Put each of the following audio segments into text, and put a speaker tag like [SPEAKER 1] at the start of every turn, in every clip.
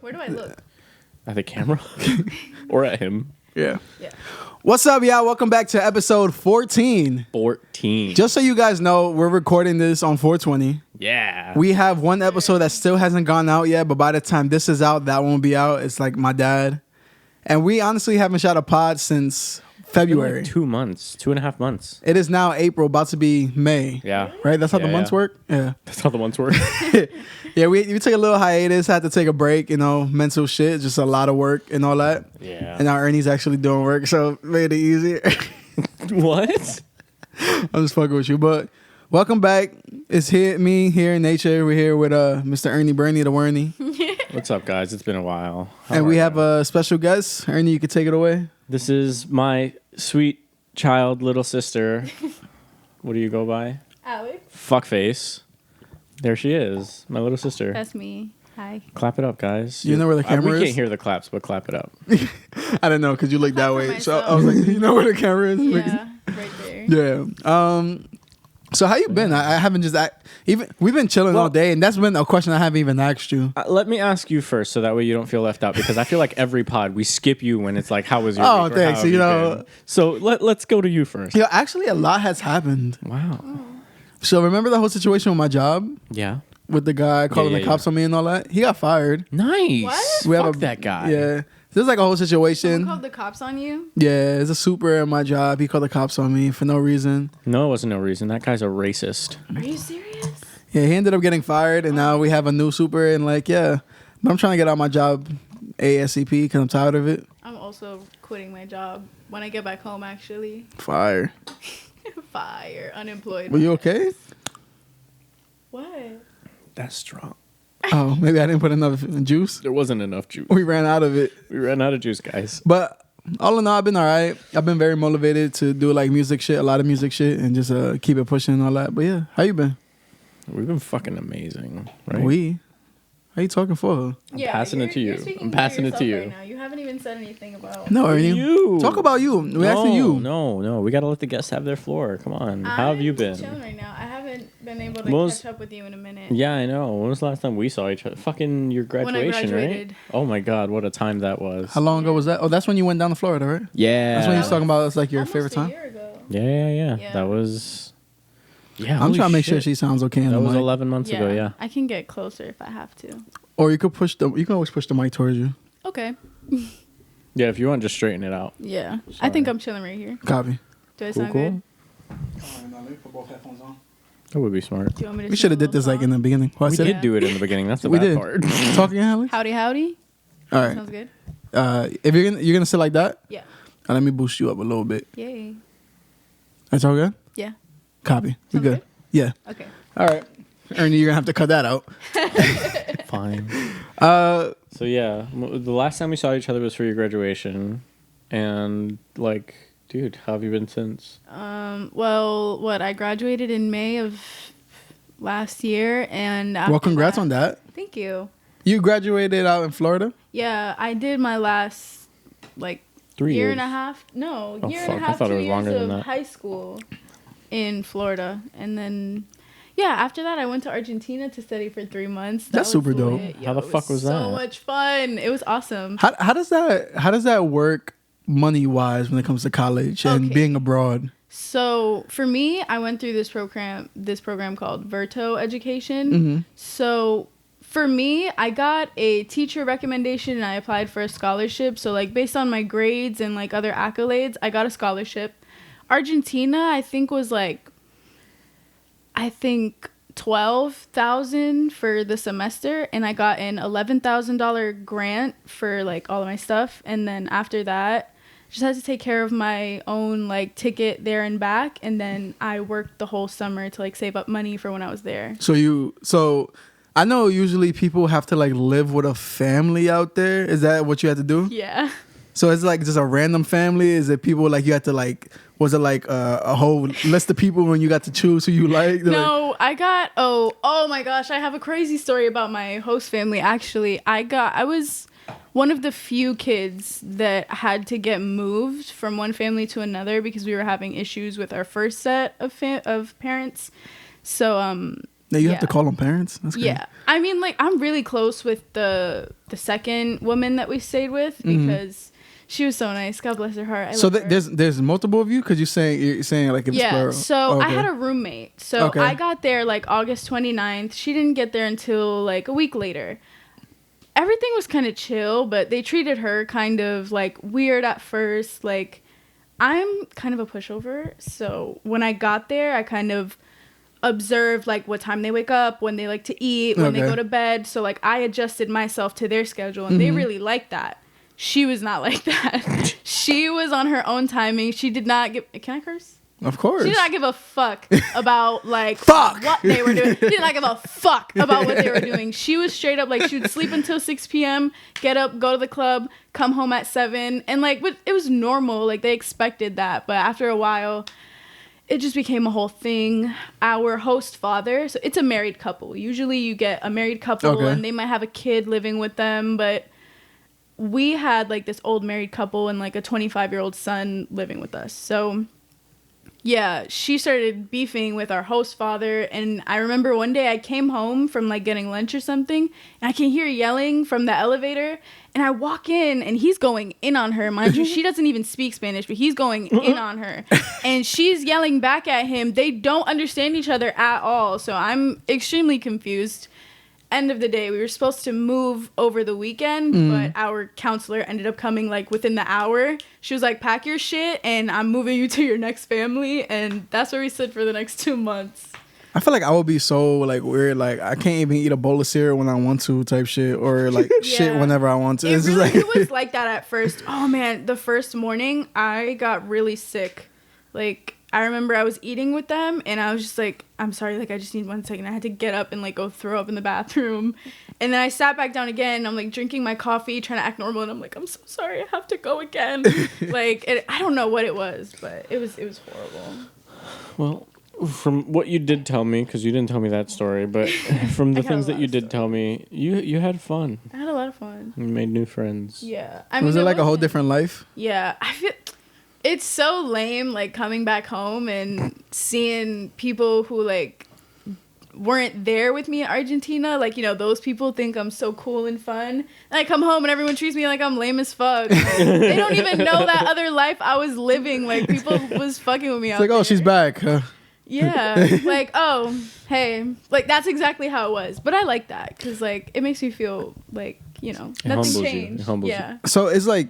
[SPEAKER 1] Where do I look?
[SPEAKER 2] At the camera? Or at him?
[SPEAKER 3] Yeah.
[SPEAKER 1] Yeah.
[SPEAKER 3] What's up, y'all? Welcome back to episode 14.
[SPEAKER 2] 14.
[SPEAKER 3] Just so you guys know, we're recording this on 420.
[SPEAKER 2] Yeah.
[SPEAKER 3] We have one episode that still hasn't gone out yet, but by the time this is out, that won't be out. It's like my dad. And we honestly haven't shot a pod since February.
[SPEAKER 2] Like 2 months, 2.5 months.
[SPEAKER 3] It is now April, about to be May.
[SPEAKER 2] Yeah.
[SPEAKER 3] Right? That's how the
[SPEAKER 2] Yeah,
[SPEAKER 3] months
[SPEAKER 2] yeah.
[SPEAKER 3] work? Yeah.
[SPEAKER 2] That's how the months work.
[SPEAKER 3] Yeah, we took a little hiatus, had to take a break, mental shit, just a lot of work and all that.
[SPEAKER 2] Yeah.
[SPEAKER 3] And now Ernie's actually doing work, so made it easier.
[SPEAKER 2] What?
[SPEAKER 3] I'm just fucking with you. But welcome back. It's me here in nature. We're here with Mr. Ernie Bernie the Werney.
[SPEAKER 2] What's up, guys? It's been a while. How
[SPEAKER 3] And
[SPEAKER 2] are
[SPEAKER 3] we
[SPEAKER 2] you?
[SPEAKER 3] have a special guest. Ernie, you can take it away.
[SPEAKER 2] This is my sweet child little sister. What do you go by?
[SPEAKER 1] Alex.
[SPEAKER 2] Fuckface. There she is, my little sister.
[SPEAKER 1] That's me. Hi.
[SPEAKER 2] Clap it up, guys.
[SPEAKER 3] You know where the camera
[SPEAKER 2] We
[SPEAKER 3] is?
[SPEAKER 2] can't hear the claps, but clap it up.
[SPEAKER 3] I don't know, because you look that
[SPEAKER 1] for
[SPEAKER 3] way. So
[SPEAKER 1] myself.
[SPEAKER 3] I was like, you know where the camera is?
[SPEAKER 1] Yeah, right there.
[SPEAKER 3] Yeah. So how you been? I haven't we've been chilling all day, and that's been a question I haven't even asked you.
[SPEAKER 2] Let me ask you first, so that way you don't feel left out. Because I feel like every pod we skip you when it's like, "How was your
[SPEAKER 3] Oh,
[SPEAKER 2] week?" or,
[SPEAKER 3] thanks.
[SPEAKER 2] "How have
[SPEAKER 3] You
[SPEAKER 2] you
[SPEAKER 3] know-
[SPEAKER 2] been?" So let's go to you first.
[SPEAKER 3] Yeah, actually, a lot has happened.
[SPEAKER 2] Wow.
[SPEAKER 3] So remember the whole situation with my job
[SPEAKER 2] Yeah.
[SPEAKER 3] with the guy calling
[SPEAKER 2] yeah,
[SPEAKER 3] the cops on me and all that? He got fired.
[SPEAKER 2] Nice.
[SPEAKER 1] What?
[SPEAKER 3] We
[SPEAKER 2] Fuck
[SPEAKER 3] have
[SPEAKER 2] that guy.
[SPEAKER 3] Yeah. There's like a whole
[SPEAKER 1] Someone
[SPEAKER 3] situation.
[SPEAKER 1] called the cops on you?
[SPEAKER 3] Yeah, it's a super at my job. He called the cops on me for no reason.
[SPEAKER 2] No, it wasn't no reason. That guy's a racist.
[SPEAKER 1] Are you serious?
[SPEAKER 3] Yeah, he ended up getting fired, and now we have a new super. And like, yeah, but I'm trying to get out my job ASAP because I'm tired of it.
[SPEAKER 1] I'm also quitting my job when I get back home, actually.
[SPEAKER 3] Fire.
[SPEAKER 1] Fire. Unemployed.
[SPEAKER 3] Were you okay?
[SPEAKER 1] What?
[SPEAKER 2] That's strong.
[SPEAKER 3] Oh, maybe I didn't put enough juice.
[SPEAKER 2] There wasn't enough juice.
[SPEAKER 3] We ran out of it.
[SPEAKER 2] We ran out of juice, guys.
[SPEAKER 3] But all in all, I've been all right. I've been very motivated to do like music shit, a lot of music shit, and just keep it pushing and all that. But yeah, how you been?
[SPEAKER 2] We've been fucking amazing, right?
[SPEAKER 3] How you talking for?
[SPEAKER 2] I'm passing it to you.
[SPEAKER 1] You're speaking
[SPEAKER 2] I'm passing it to
[SPEAKER 1] yourself
[SPEAKER 2] you.
[SPEAKER 1] Right now. You haven't even said anything about.
[SPEAKER 3] No, Ernie.
[SPEAKER 2] You.
[SPEAKER 3] Talk about you. We're asking you.
[SPEAKER 2] No. We gotta let the guests have their floor. Come on. How have you been?
[SPEAKER 1] Chilling right now. I haven't been able to
[SPEAKER 2] Most-
[SPEAKER 1] catch up with you in a minute.
[SPEAKER 2] Yeah, I know. When was the last time we saw each other? Fucking your
[SPEAKER 1] When I
[SPEAKER 2] graduation, right?
[SPEAKER 1] graduated.
[SPEAKER 2] Oh my god, what a time that was.
[SPEAKER 3] How long ago was that? Oh, that's when you went down to Florida, right?
[SPEAKER 2] Yeah.
[SPEAKER 3] That's when you was
[SPEAKER 1] That
[SPEAKER 3] talking about it's like your
[SPEAKER 1] Almost
[SPEAKER 3] favorite
[SPEAKER 1] a
[SPEAKER 3] time.
[SPEAKER 1] year ago.
[SPEAKER 2] Yeah.
[SPEAKER 1] Yeah.
[SPEAKER 2] That was. Yeah.
[SPEAKER 3] I'm
[SPEAKER 2] holy
[SPEAKER 3] trying to make sure
[SPEAKER 2] shit.
[SPEAKER 3] she sounds okay in
[SPEAKER 2] That
[SPEAKER 3] the
[SPEAKER 2] was
[SPEAKER 3] mic.
[SPEAKER 2] 11 months ago. Yeah.
[SPEAKER 1] I can get closer if I have to.
[SPEAKER 3] Or you can always push the mic towards you.
[SPEAKER 1] Okay.
[SPEAKER 2] Yeah. If you want, just straighten it out.
[SPEAKER 1] Yeah. I
[SPEAKER 2] Sorry.
[SPEAKER 1] think I'm chilling right here.
[SPEAKER 3] Copy.
[SPEAKER 1] Do I
[SPEAKER 2] Cool.
[SPEAKER 1] sound
[SPEAKER 2] Cool.
[SPEAKER 1] good?
[SPEAKER 2] That would be smart.
[SPEAKER 1] Do you want me to
[SPEAKER 3] We
[SPEAKER 1] sing
[SPEAKER 3] should have
[SPEAKER 1] a
[SPEAKER 3] did this
[SPEAKER 1] little
[SPEAKER 3] like in the beginning. What I
[SPEAKER 2] We
[SPEAKER 3] said?
[SPEAKER 2] did do it in the beginning. That's the
[SPEAKER 3] We
[SPEAKER 2] bad
[SPEAKER 3] did.
[SPEAKER 2] part.
[SPEAKER 3] Talk again, Alex.
[SPEAKER 1] Howdy, howdy.
[SPEAKER 3] All right.
[SPEAKER 1] Sounds good.
[SPEAKER 3] If you're gonna sit like that,
[SPEAKER 1] Yeah.
[SPEAKER 3] let me boost you up a little bit.
[SPEAKER 1] Yay.
[SPEAKER 3] That's all good.
[SPEAKER 1] Yeah.
[SPEAKER 3] Copy. We
[SPEAKER 1] Sounds
[SPEAKER 3] good.
[SPEAKER 1] good?
[SPEAKER 3] Yeah.
[SPEAKER 1] Okay.
[SPEAKER 3] All right. Ernie, you're gonna have to cut that out.
[SPEAKER 2] Fine.
[SPEAKER 3] Uh,
[SPEAKER 2] So yeah, the last time we saw each other was for your graduation, and like, dude, how have you been since?
[SPEAKER 1] Well, I graduated in May of last year, and
[SPEAKER 3] well, congrats on that.
[SPEAKER 1] Thank you.
[SPEAKER 3] You graduated out in Florida.
[SPEAKER 1] Yeah, I did my last
[SPEAKER 2] 3
[SPEAKER 1] year
[SPEAKER 2] years.
[SPEAKER 1] and a half. No,
[SPEAKER 2] Oh,
[SPEAKER 1] year
[SPEAKER 2] fuck,
[SPEAKER 1] and
[SPEAKER 2] I
[SPEAKER 1] a half.
[SPEAKER 2] thought it
[SPEAKER 1] 2
[SPEAKER 2] was
[SPEAKER 1] years
[SPEAKER 2] longer than
[SPEAKER 1] of
[SPEAKER 2] that.
[SPEAKER 1] high school in Florida, and then after that I went to Argentina to study for 3 months. That
[SPEAKER 3] That's super
[SPEAKER 1] was
[SPEAKER 3] dope.
[SPEAKER 1] lit.
[SPEAKER 2] How the
[SPEAKER 1] it
[SPEAKER 2] fuck was
[SPEAKER 1] so
[SPEAKER 2] that?
[SPEAKER 1] So much fun. It was awesome.
[SPEAKER 3] How does that work money wise when it comes to college and
[SPEAKER 1] Okay.
[SPEAKER 3] being abroad?
[SPEAKER 1] So for me, I went through this program called Verto Education.
[SPEAKER 3] Mm-hmm.
[SPEAKER 1] So for me, I got a teacher recommendation and I applied for a scholarship. So based on my grades and other accolades, I got a scholarship. Argentina, I think was $12,000 for the semester, and I got an $11,000 grant for all of my stuff. And then after that, just had to take care of my own ticket there and back, and then I worked the whole summer to save up money for when I was there.
[SPEAKER 3] So I know usually people have to live with a family out there. Is that what you had to do?
[SPEAKER 1] Yeah.
[SPEAKER 3] So it's just a random family? Is it people you had to was it a whole list of people when you got to choose who you like?
[SPEAKER 1] No, I got oh my gosh, I have a crazy story about my host family. Actually, I was one of the few kids that had to get moved from one family to another because we were having issues with our first set of parents. So
[SPEAKER 3] Now you have to call them parents? That's crazy.
[SPEAKER 1] Yeah. I mean, like, I'm really close with the second woman that we stayed with because she was so nice. God bless her heart.
[SPEAKER 3] So there's multiple of you? Because you're saying like if it's plural.
[SPEAKER 1] So I had a roommate. So I got there like August 29th. She didn't get there until like a week later. Everything was kind of chill, but they treated her kind of like weird at first. Like, I'm kind of a pushover. So when I got there, I kind of observed like what time they wake up, when they like to eat, when they go to bed. So like I adjusted myself to their schedule, and they really liked that. She was not like that. She was on her own timing. She did not give... Can I curse?
[SPEAKER 3] Of course.
[SPEAKER 1] She did not give a fuck about like what they were doing. She did not give a fuck about what they were doing. She was straight up like she would sleep until 6 p.m., get up, go to the club, come home at 7, and like it was normal. Like they expected that, but after a while, it just became a whole thing. Our host father, so it's a married couple. Usually, you get a married couple, and they might have a kid living with them, but we had like this old married couple and like a 25-year-old son living with us. So yeah, she started beefing with our host father. And I remember one day I came home from like getting lunch or something, and I can hear yelling from the elevator, and I walk in and he's going in on her. Mind you, she doesn't even speak Spanish, but he's going in on her, and she's yelling back at him. They don't understand each other at all. So I'm extremely confused. End of the day, we were supposed to move over the weekend, but our counselor ended up coming like within the hour. She was like, pack your shit and I'm moving you to your next family. And that's where we stood for the next 2 months.
[SPEAKER 3] I feel like I would be so like weird, like I can't even eat a bowl of cereal when I want to type shit, or like shit whenever I want to.
[SPEAKER 1] It was like that at first. Oh man, the first morning I got really sick. Like I remember I was eating with them and I was just like, I'm sorry, like I just need 1 second. I had to get up and like go throw up in the bathroom. And then I sat back down again. I'm like drinking my coffee, trying to act normal, and I'm like, I'm so sorry, I have to go again. I don't know what it was, but it was horrible.
[SPEAKER 2] Well, from what you did tell me, because you didn't tell me that story, but from the things that you did tell me, you had fun.
[SPEAKER 1] I had a lot of fun.
[SPEAKER 2] You made new friends.
[SPEAKER 1] Yeah.
[SPEAKER 3] Was it like a whole different life?
[SPEAKER 1] Yeah. I feel it's so lame, like coming back home and seeing people who like weren't there with me in Argentina. Like, you know, those people think I'm so cool and fun. And I come home and everyone treats me like I'm lame as fuck. They don't even know that other life I was living. Like, people was fucking with me out
[SPEAKER 3] there. Like, oh, she's back.
[SPEAKER 1] Yeah. Like, oh, hey. Like, that's exactly how it was. But I like that because, like, it makes me feel like, you know, nothing changed.
[SPEAKER 2] It humbles
[SPEAKER 1] you.
[SPEAKER 3] So it's like...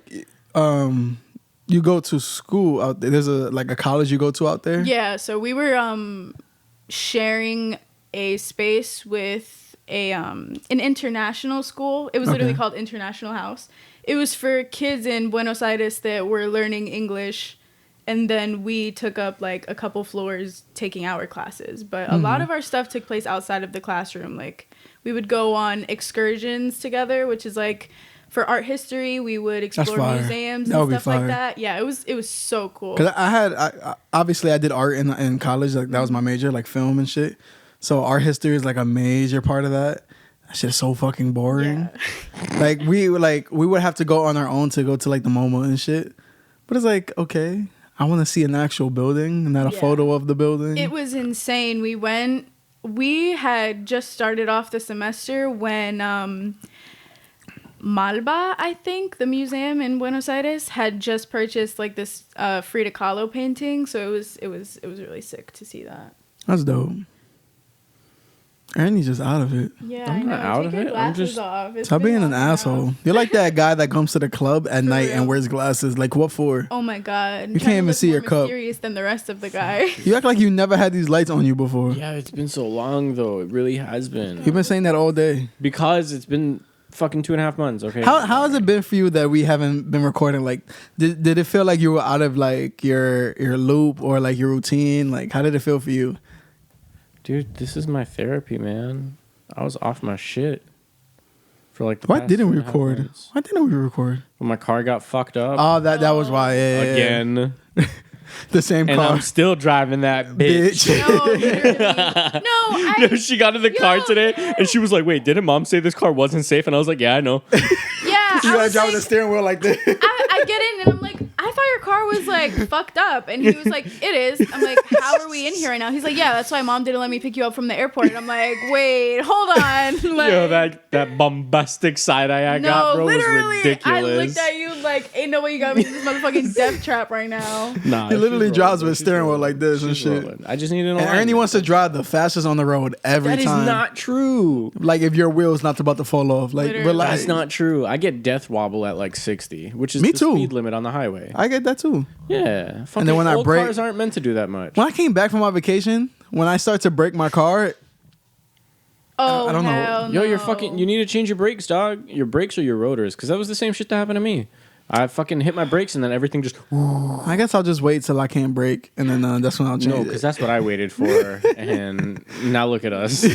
[SPEAKER 3] you go to school out there. There's a college you go to out there?
[SPEAKER 1] Yeah, so we were sharing a space with an international school. It was literally called International House. It was for kids in Buenos Aires that were learning English, and then we took up like a couple floors taking our classes. But a lot of our stuff took place outside of the classroom. Like we would go on excursions together, which is like... For art history, we would explore museums and stuff like that. Yeah, it was so cool.
[SPEAKER 3] Cause I obviously I did art in college. Like that was my major, like film and shit. So art history is like a major part of that. That shit is so fucking boring. Yeah. we would have to go on our own to go to like the MoMA and shit. But it's like, okay, I want to see an actual building and not a photo of the building.
[SPEAKER 1] It was insane. We had just started off the semester when Malba, I think, the museum in Buenos Aires, had just purchased like this Frida Kahlo painting, so it was really sick to see that.
[SPEAKER 3] That's dope.
[SPEAKER 1] Ernie's
[SPEAKER 3] just out of it.
[SPEAKER 1] Yeah, I'm not out of it. I'm just
[SPEAKER 3] stop being an asshole. You're like that guy that comes to the club at night and wears glasses. Like what for?
[SPEAKER 1] Oh my god!
[SPEAKER 3] You can't even see your cup.
[SPEAKER 1] Mysterious than the rest of the guy.
[SPEAKER 3] You act like you never had these lights on you before.
[SPEAKER 2] Yeah, it's been so long though. It really has been.
[SPEAKER 3] You've been saying that all day.
[SPEAKER 2] Because it's been fucking 2.5 months. Okay.
[SPEAKER 3] How has it been for you that we haven't been recording? Like, did it feel like you were out of like your loop or like your routine? Like, how did it feel for you?
[SPEAKER 2] Dude, this is my therapy, man. I was off my shit for like the
[SPEAKER 3] Why
[SPEAKER 2] past
[SPEAKER 3] didn't we record?
[SPEAKER 2] Months.
[SPEAKER 3] Why didn't we record?
[SPEAKER 2] When my car got fucked up.
[SPEAKER 3] Oh, that was why. Yeah,
[SPEAKER 2] again.
[SPEAKER 3] The same
[SPEAKER 2] and
[SPEAKER 3] car.
[SPEAKER 2] I'm still driving that bitch.
[SPEAKER 1] No,
[SPEAKER 2] she got in the car today and she was like, wait, didn't mom say this car wasn't safe? And I was like, yeah, I know.
[SPEAKER 1] Yeah.
[SPEAKER 3] You gotta drive the steering wheel like this.
[SPEAKER 1] I get in and I'm like, I thought your car was like fucked up. And he was like, it is. I'm like, how are we in here right now? He's like, yeah, that's why mom didn't let me pick you up from the airport. And I'm like, wait, hold on. Like,
[SPEAKER 2] Yo, that bombastic side eye I got, bro, was ridiculous.
[SPEAKER 1] I looked at you like, ain't no way you got me in this motherfucking death trap right now.
[SPEAKER 2] Nah,
[SPEAKER 3] He literally drives with a steering wheel like this and shit.
[SPEAKER 2] Rolling. I just need an
[SPEAKER 3] And Ernie wants to drive the fastest on the road every
[SPEAKER 2] That
[SPEAKER 3] time.
[SPEAKER 2] is not true.
[SPEAKER 3] Like if your wheel's not about to fall off. Like
[SPEAKER 1] Literally.
[SPEAKER 3] relax.
[SPEAKER 2] That's not true. I get death wobble at like 60, which is
[SPEAKER 3] Me
[SPEAKER 2] the
[SPEAKER 3] too.
[SPEAKER 2] speed limit on the highway.
[SPEAKER 3] I get that too.
[SPEAKER 2] Yeah. Fucking
[SPEAKER 3] then when I
[SPEAKER 2] old
[SPEAKER 3] brake-
[SPEAKER 2] cars aren't meant to do that much.
[SPEAKER 3] When I came back from my vacation, when I start to brake my car,
[SPEAKER 1] Oh,
[SPEAKER 3] I don't know.
[SPEAKER 1] hell
[SPEAKER 2] Yo, you're
[SPEAKER 1] no.
[SPEAKER 2] fucking. You need to change your brakes, dog. Your brakes or your rotors, because that was the same shit that happened to me. I fucking hit my brakes and then everything just.
[SPEAKER 3] I guess I'll just wait till I can't brake, and then that's when I'll change
[SPEAKER 2] No,
[SPEAKER 3] it.
[SPEAKER 2] because that's what I waited for, and now look at us.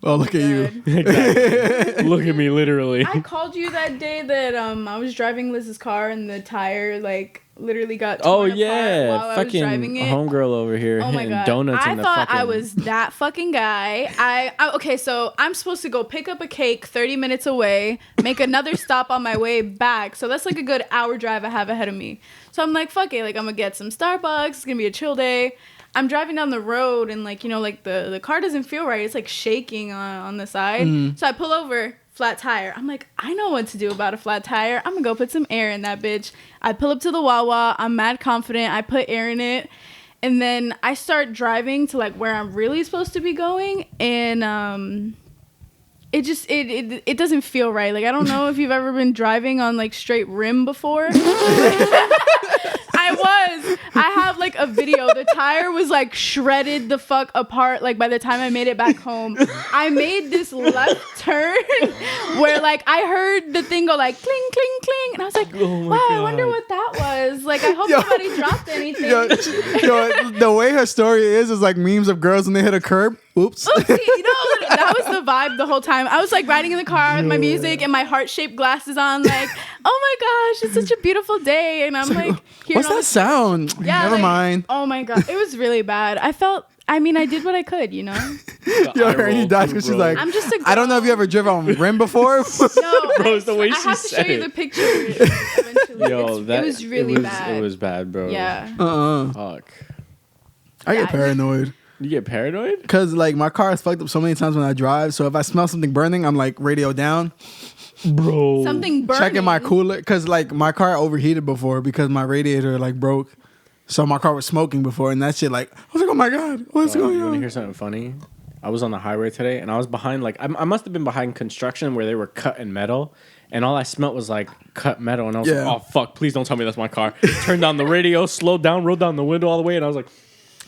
[SPEAKER 3] Well, look at you.
[SPEAKER 1] Good.
[SPEAKER 2] Exactly. Look at me, literally.
[SPEAKER 1] I called you that day that I was driving Liz's car and the tire like literally got torn
[SPEAKER 2] Oh
[SPEAKER 1] apart
[SPEAKER 2] yeah,
[SPEAKER 1] while I was
[SPEAKER 2] fucking
[SPEAKER 1] driving it.
[SPEAKER 2] homegirl over here
[SPEAKER 1] Oh my
[SPEAKER 2] hitting
[SPEAKER 1] god!
[SPEAKER 2] donuts
[SPEAKER 1] I
[SPEAKER 2] in the
[SPEAKER 1] thought
[SPEAKER 2] fucking.
[SPEAKER 1] I was that fucking guy. Okay, so I'm supposed to go pick up a cake 30 minutes away, make another stop on my way back. So that's like a good hour drive I have ahead of me. So I'm like, fuck it, like I'm gonna get some Starbucks. It's gonna be a chill day. I'm driving down the road and like, you know, like the car doesn't feel right. It's like shaking on the side.
[SPEAKER 3] Mm.
[SPEAKER 1] So I pull over, flat tire. I'm like, I know what to do about a flat tire. I'm gonna go put some air in that bitch. I pull up to the Wawa. I'm mad confident. I put air in it. And then I start driving to like where I'm really supposed to be going. And it just it doesn't feel right. Like I don't know if you've ever been driving on like straight rim before. I have like a video. The tire was like shredded the fuck apart. Like by the time I made it back home, I made this left turn where like I heard the thing go like cling cling cling, and I was like,
[SPEAKER 2] Oh my
[SPEAKER 1] wow, I
[SPEAKER 2] God.
[SPEAKER 1] wonder what that was. Like I hope
[SPEAKER 3] Yo.
[SPEAKER 1] nobody dropped anything.
[SPEAKER 3] yo, the way her story is like memes of girls when they hit a curb. Oops.
[SPEAKER 1] Oopsie, you know, that was the vibe the whole time. I was like riding in the car with my music and my heart-shaped glasses on, like, oh my gosh, it's such a beautiful day. And I'm like, hearing
[SPEAKER 3] What's
[SPEAKER 1] all
[SPEAKER 3] that
[SPEAKER 1] this-
[SPEAKER 3] sound?
[SPEAKER 1] Yeah,
[SPEAKER 3] Never
[SPEAKER 1] like,
[SPEAKER 3] mind.
[SPEAKER 1] Oh my god, it was really bad. I mean, I did what I could, you know.
[SPEAKER 3] Yo, Ernie dies because she's like,
[SPEAKER 1] I'm just a girl.
[SPEAKER 3] I don't know if you ever driven on rim before.
[SPEAKER 1] No,
[SPEAKER 2] Bro, it's the way
[SPEAKER 1] I
[SPEAKER 2] she
[SPEAKER 1] have to show
[SPEAKER 2] said
[SPEAKER 1] you
[SPEAKER 2] it.
[SPEAKER 1] the picture eventually.
[SPEAKER 2] Yo,
[SPEAKER 1] It was really bad.
[SPEAKER 2] It was bad, bro.
[SPEAKER 1] Yeah.
[SPEAKER 2] Fuck.
[SPEAKER 3] I
[SPEAKER 1] Yeah.
[SPEAKER 3] get paranoid.
[SPEAKER 2] You get paranoid?
[SPEAKER 3] Because, like, my car is fucked up so many times when I drive. So if I smell something burning, I'm, like, radio down.
[SPEAKER 2] Bro.
[SPEAKER 1] Something burning.
[SPEAKER 3] Checking my cooler. Because, like, my car overheated before because my radiator, like, broke. So my car was smoking before. And that shit, like, I was like, oh, my God. What's going
[SPEAKER 2] You want to
[SPEAKER 3] on?
[SPEAKER 2] hear something funny? I was on the highway today, and I was behind, like, I must have been behind construction where they were cutting metal, and all I smelt was, like, cut metal, and I was
[SPEAKER 3] Yeah.
[SPEAKER 2] like, oh, fuck, please don't tell me that's my car. Turned down the radio, slowed down, rolled down the window all the way, and I was like,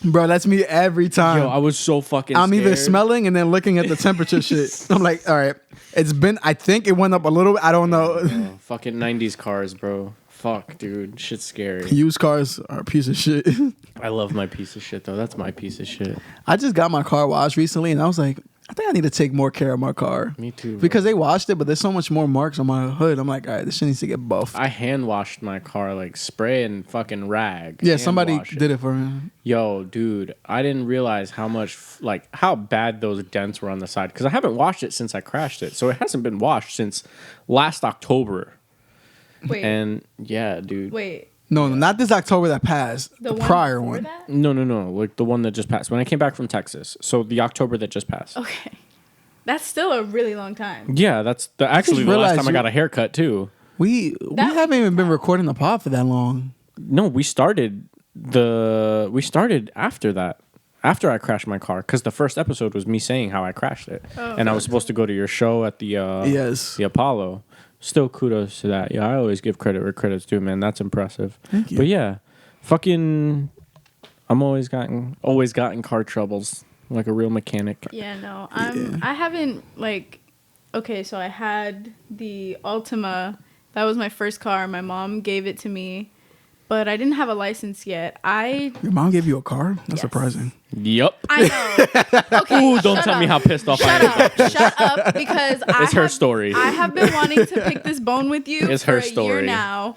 [SPEAKER 3] Bro, that's me every time.
[SPEAKER 2] yo, I was so fucking
[SPEAKER 3] I'm either
[SPEAKER 2] scared.
[SPEAKER 3] smelling and then looking at the temperature shit. I'm like, all right. I think it went up a little bit. I don't know.
[SPEAKER 2] Oh, fucking 90s cars, bro. Fuck, dude. Shit's scary.
[SPEAKER 3] Used cars are a piece of shit.
[SPEAKER 2] I love my piece of shit, though. That's my piece of shit.
[SPEAKER 3] I just got my car washed recently and I was like, I think I need to take more care of my car.
[SPEAKER 2] Me too. Bro.
[SPEAKER 3] Because they washed it, but there's so much more marks on my hood. I'm like, all right, this shit needs to get buffed.
[SPEAKER 2] I hand washed my car, like, spray and fucking rag.
[SPEAKER 3] Yeah,
[SPEAKER 2] Hand
[SPEAKER 3] somebody
[SPEAKER 2] wash
[SPEAKER 3] did it for me.
[SPEAKER 2] Yo, dude, I didn't realize how much, like, how bad those dents were on the side. Because I haven't washed it since I crashed it. So it hasn't been washed since last October.
[SPEAKER 1] Wait.
[SPEAKER 2] And yeah, dude.
[SPEAKER 1] Wait.
[SPEAKER 3] No, not this October that passed. The prior
[SPEAKER 1] before
[SPEAKER 3] one.
[SPEAKER 1] that?
[SPEAKER 2] No. Like the one that just passed. When I came back from Texas. So the October that just passed.
[SPEAKER 1] Okay. That's still a really long time.
[SPEAKER 2] Yeah, that's actually the last
[SPEAKER 3] realized
[SPEAKER 2] time I got a haircut, too.
[SPEAKER 3] We haven't even been recording the pod for that long.
[SPEAKER 2] No, we started after that. After I crashed my car, because the first episode was me saying how I crashed it, and I was supposed to go to your show at the
[SPEAKER 3] Yes.
[SPEAKER 2] the Apollo. Still, kudos to that. Yeah, I always give credit where credit's due, man. That's impressive.
[SPEAKER 3] Thank you.
[SPEAKER 2] But yeah, fucking, I'm always gotten car troubles like a real mechanic.
[SPEAKER 1] Yeah, no. I haven't like okay, so I had the Altima. That was my first car. My mom gave it to me, but I didn't have a license yet.
[SPEAKER 3] Your mom gave you a car? That's
[SPEAKER 1] Yes.
[SPEAKER 3] surprising.
[SPEAKER 2] Yep.
[SPEAKER 1] I know. Okay.
[SPEAKER 2] Ooh, don't
[SPEAKER 1] shut
[SPEAKER 2] tell me
[SPEAKER 1] up.
[SPEAKER 2] how pissed off I
[SPEAKER 1] Shut
[SPEAKER 2] am.
[SPEAKER 1] up. Shut up because
[SPEAKER 2] It's her story.
[SPEAKER 1] I have been wanting to pick this bone with you
[SPEAKER 2] It's
[SPEAKER 1] for
[SPEAKER 2] her
[SPEAKER 1] a year
[SPEAKER 2] story.
[SPEAKER 1] now.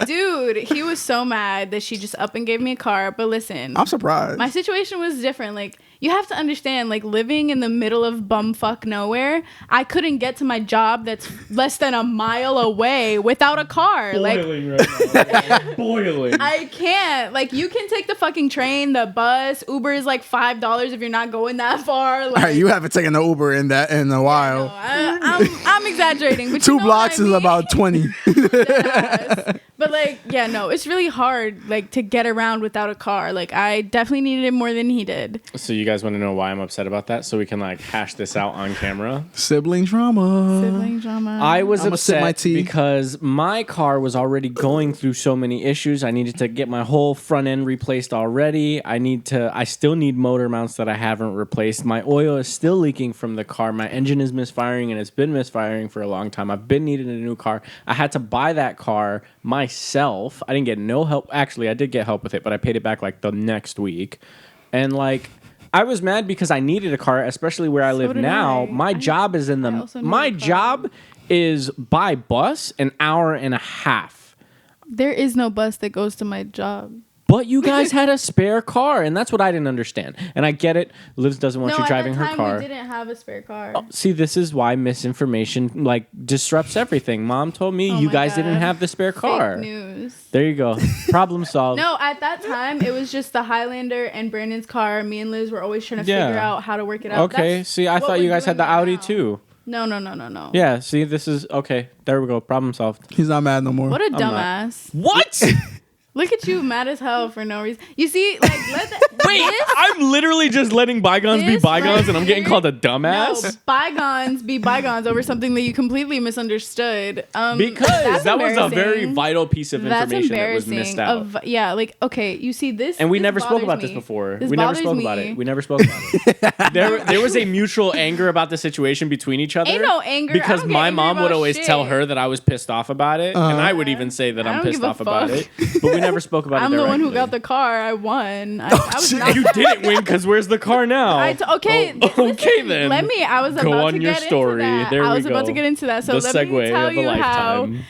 [SPEAKER 1] Dude, he was so mad that she just up and gave me a car, but listen.
[SPEAKER 3] I'm surprised.
[SPEAKER 1] My situation was different. Like you have to understand, like, living in the middle of bumfuck nowhere, I couldn't get to my job that's less than a mile away without a car.
[SPEAKER 2] Boiling right now. Boiling.
[SPEAKER 1] I can't. Like, you can take the fucking train, the bus. Uber is like $5 if you're not going that far. Like,
[SPEAKER 3] You haven't taken the Uber in a while.
[SPEAKER 1] no, I'm exaggerating. But
[SPEAKER 3] 2
[SPEAKER 1] you know
[SPEAKER 3] blocks
[SPEAKER 1] what I
[SPEAKER 3] is
[SPEAKER 1] mean?
[SPEAKER 3] about 20.
[SPEAKER 1] But like, yeah, no, it's really hard, like, to get around without a car. Like, I definitely needed it more than he did.
[SPEAKER 2] So you guys want to know why I'm upset about that? So we can like hash this out on camera.
[SPEAKER 3] Sibling drama.
[SPEAKER 1] Sibling drama.
[SPEAKER 2] I was
[SPEAKER 3] I'ma sip
[SPEAKER 2] upset
[SPEAKER 3] my tea.
[SPEAKER 2] because my car was already going through so many issues. I needed to get my whole front end replaced already. I still need motor mounts that I haven't replaced. My oil is still leaking from the car. My engine is misfiring, and it's been misfiring for a long time. I've been needing a new car. I had to buy that car myself. I didn't get no help. Actually, I did get help with it, but I paid it back like the next week. And like, I was mad because I needed a car, especially where I live
[SPEAKER 1] did
[SPEAKER 2] now.
[SPEAKER 1] I.
[SPEAKER 2] My job is in
[SPEAKER 1] I
[SPEAKER 2] the
[SPEAKER 1] also need
[SPEAKER 2] my
[SPEAKER 1] a car.
[SPEAKER 2] job is by bus an hour and a half.
[SPEAKER 1] There is no bus that goes to my job.
[SPEAKER 2] But you guys had a spare car, and that's what I didn't understand. And I get it. Liz doesn't want you driving
[SPEAKER 1] at
[SPEAKER 2] her
[SPEAKER 1] that time,
[SPEAKER 2] car.
[SPEAKER 1] we didn't have a spare car.
[SPEAKER 2] See, this is why misinformation like disrupts everything. Mom told me
[SPEAKER 1] Oh
[SPEAKER 2] you
[SPEAKER 1] my
[SPEAKER 2] guys
[SPEAKER 1] God.
[SPEAKER 2] didn't have the spare car.
[SPEAKER 1] Fake news.
[SPEAKER 2] There you go. Problem solved.
[SPEAKER 1] No, at that time, it was just the Highlander and Brandon's car. Me and Liz were always trying to
[SPEAKER 2] Yeah.
[SPEAKER 1] figure out how to work it out.
[SPEAKER 2] Okay.
[SPEAKER 1] That's
[SPEAKER 2] See, I
[SPEAKER 1] what
[SPEAKER 2] thought you
[SPEAKER 1] we're
[SPEAKER 2] guys had
[SPEAKER 1] doing
[SPEAKER 2] the
[SPEAKER 1] right
[SPEAKER 2] Audi
[SPEAKER 1] now.
[SPEAKER 2] too.
[SPEAKER 1] No.
[SPEAKER 2] Yeah. See, this is okay. There we go. Problem solved.
[SPEAKER 3] He's not mad no more.
[SPEAKER 1] What a
[SPEAKER 2] not.
[SPEAKER 1] dumbass.
[SPEAKER 2] What?
[SPEAKER 1] Look at you, mad as hell for no reason. You see, like,
[SPEAKER 2] Wait, I'm literally just letting bygones be
[SPEAKER 1] this
[SPEAKER 2] bygones,
[SPEAKER 1] right
[SPEAKER 2] and I'm getting
[SPEAKER 1] here-
[SPEAKER 2] called a dumbass.
[SPEAKER 1] No, bygones be bygones over something that you completely misunderstood.
[SPEAKER 2] Because
[SPEAKER 1] that's
[SPEAKER 2] that was a very
[SPEAKER 1] embarrassing.
[SPEAKER 2] vital piece of
[SPEAKER 1] That's
[SPEAKER 2] information that was
[SPEAKER 1] embarrassing.
[SPEAKER 2] missed out.
[SPEAKER 1] Yeah, like, okay, you see this,
[SPEAKER 2] And we
[SPEAKER 1] this
[SPEAKER 2] never spoke
[SPEAKER 1] bothers
[SPEAKER 2] about this
[SPEAKER 1] me.
[SPEAKER 2] before.
[SPEAKER 1] This
[SPEAKER 2] We never
[SPEAKER 1] bothers
[SPEAKER 2] spoke
[SPEAKER 1] me.
[SPEAKER 2] about it. We never spoke about it. There was a mutual anger about the situation between each other.
[SPEAKER 1] Ain't no anger. I
[SPEAKER 2] Because
[SPEAKER 1] don't get
[SPEAKER 2] my
[SPEAKER 1] angry
[SPEAKER 2] mom would
[SPEAKER 1] about
[SPEAKER 2] always
[SPEAKER 1] shit.
[SPEAKER 2] tell her that I was pissed off about it, and I would even say that
[SPEAKER 1] I
[SPEAKER 2] I'm
[SPEAKER 1] don't
[SPEAKER 2] pissed
[SPEAKER 1] give a
[SPEAKER 2] off about
[SPEAKER 1] fuck.
[SPEAKER 2] it. But we never spoke about it
[SPEAKER 1] I'm the one who
[SPEAKER 2] directly.
[SPEAKER 1] got the car. I won. I was
[SPEAKER 3] shit.
[SPEAKER 1] not.
[SPEAKER 2] You didn't win because where's the car now?
[SPEAKER 1] Okay.
[SPEAKER 2] Oh, okay
[SPEAKER 1] listen,
[SPEAKER 2] then.
[SPEAKER 1] Let me. I was
[SPEAKER 2] Go
[SPEAKER 1] about
[SPEAKER 2] on
[SPEAKER 1] to
[SPEAKER 2] your
[SPEAKER 1] get
[SPEAKER 2] story.
[SPEAKER 1] into that.
[SPEAKER 2] There
[SPEAKER 1] I
[SPEAKER 2] we
[SPEAKER 1] was about
[SPEAKER 2] go.
[SPEAKER 1] to get into that. So
[SPEAKER 2] The
[SPEAKER 1] let me
[SPEAKER 2] segue
[SPEAKER 1] tell
[SPEAKER 2] of a
[SPEAKER 1] you how.
[SPEAKER 2] lifetime.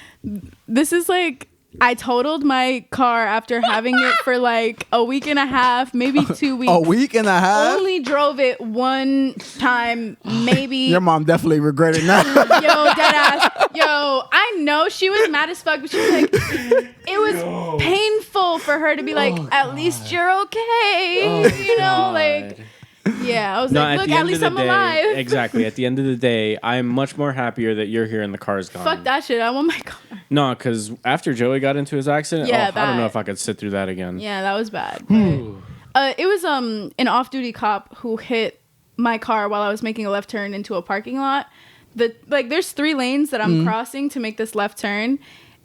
[SPEAKER 1] This is like, I totaled my car after having it for like a week and a half, maybe 2 weeks.
[SPEAKER 3] A week and a half?
[SPEAKER 1] Only drove it one time, maybe.
[SPEAKER 3] Your mom definitely regretted that.
[SPEAKER 1] Yo, dead ass. Yo, I know she was mad as fuck, but she was like, it was painful for her to be like, at least you're okay. You know, like, yeah. I was like, look, at least I'm alive.
[SPEAKER 2] Exactly. At the end of the day, I'm much more happier that you're here and the car's gone.
[SPEAKER 1] Fuck that shit. I want my car.
[SPEAKER 2] No, because after Joey got into his accident,
[SPEAKER 1] Yeah,
[SPEAKER 2] I don't know
[SPEAKER 1] that.
[SPEAKER 2] if I could sit through that again.
[SPEAKER 1] Yeah, that was bad. It was an off-duty cop who hit my car while I was making a left turn into a parking lot. There's 3 lanes that I'm crossing to make this left turn,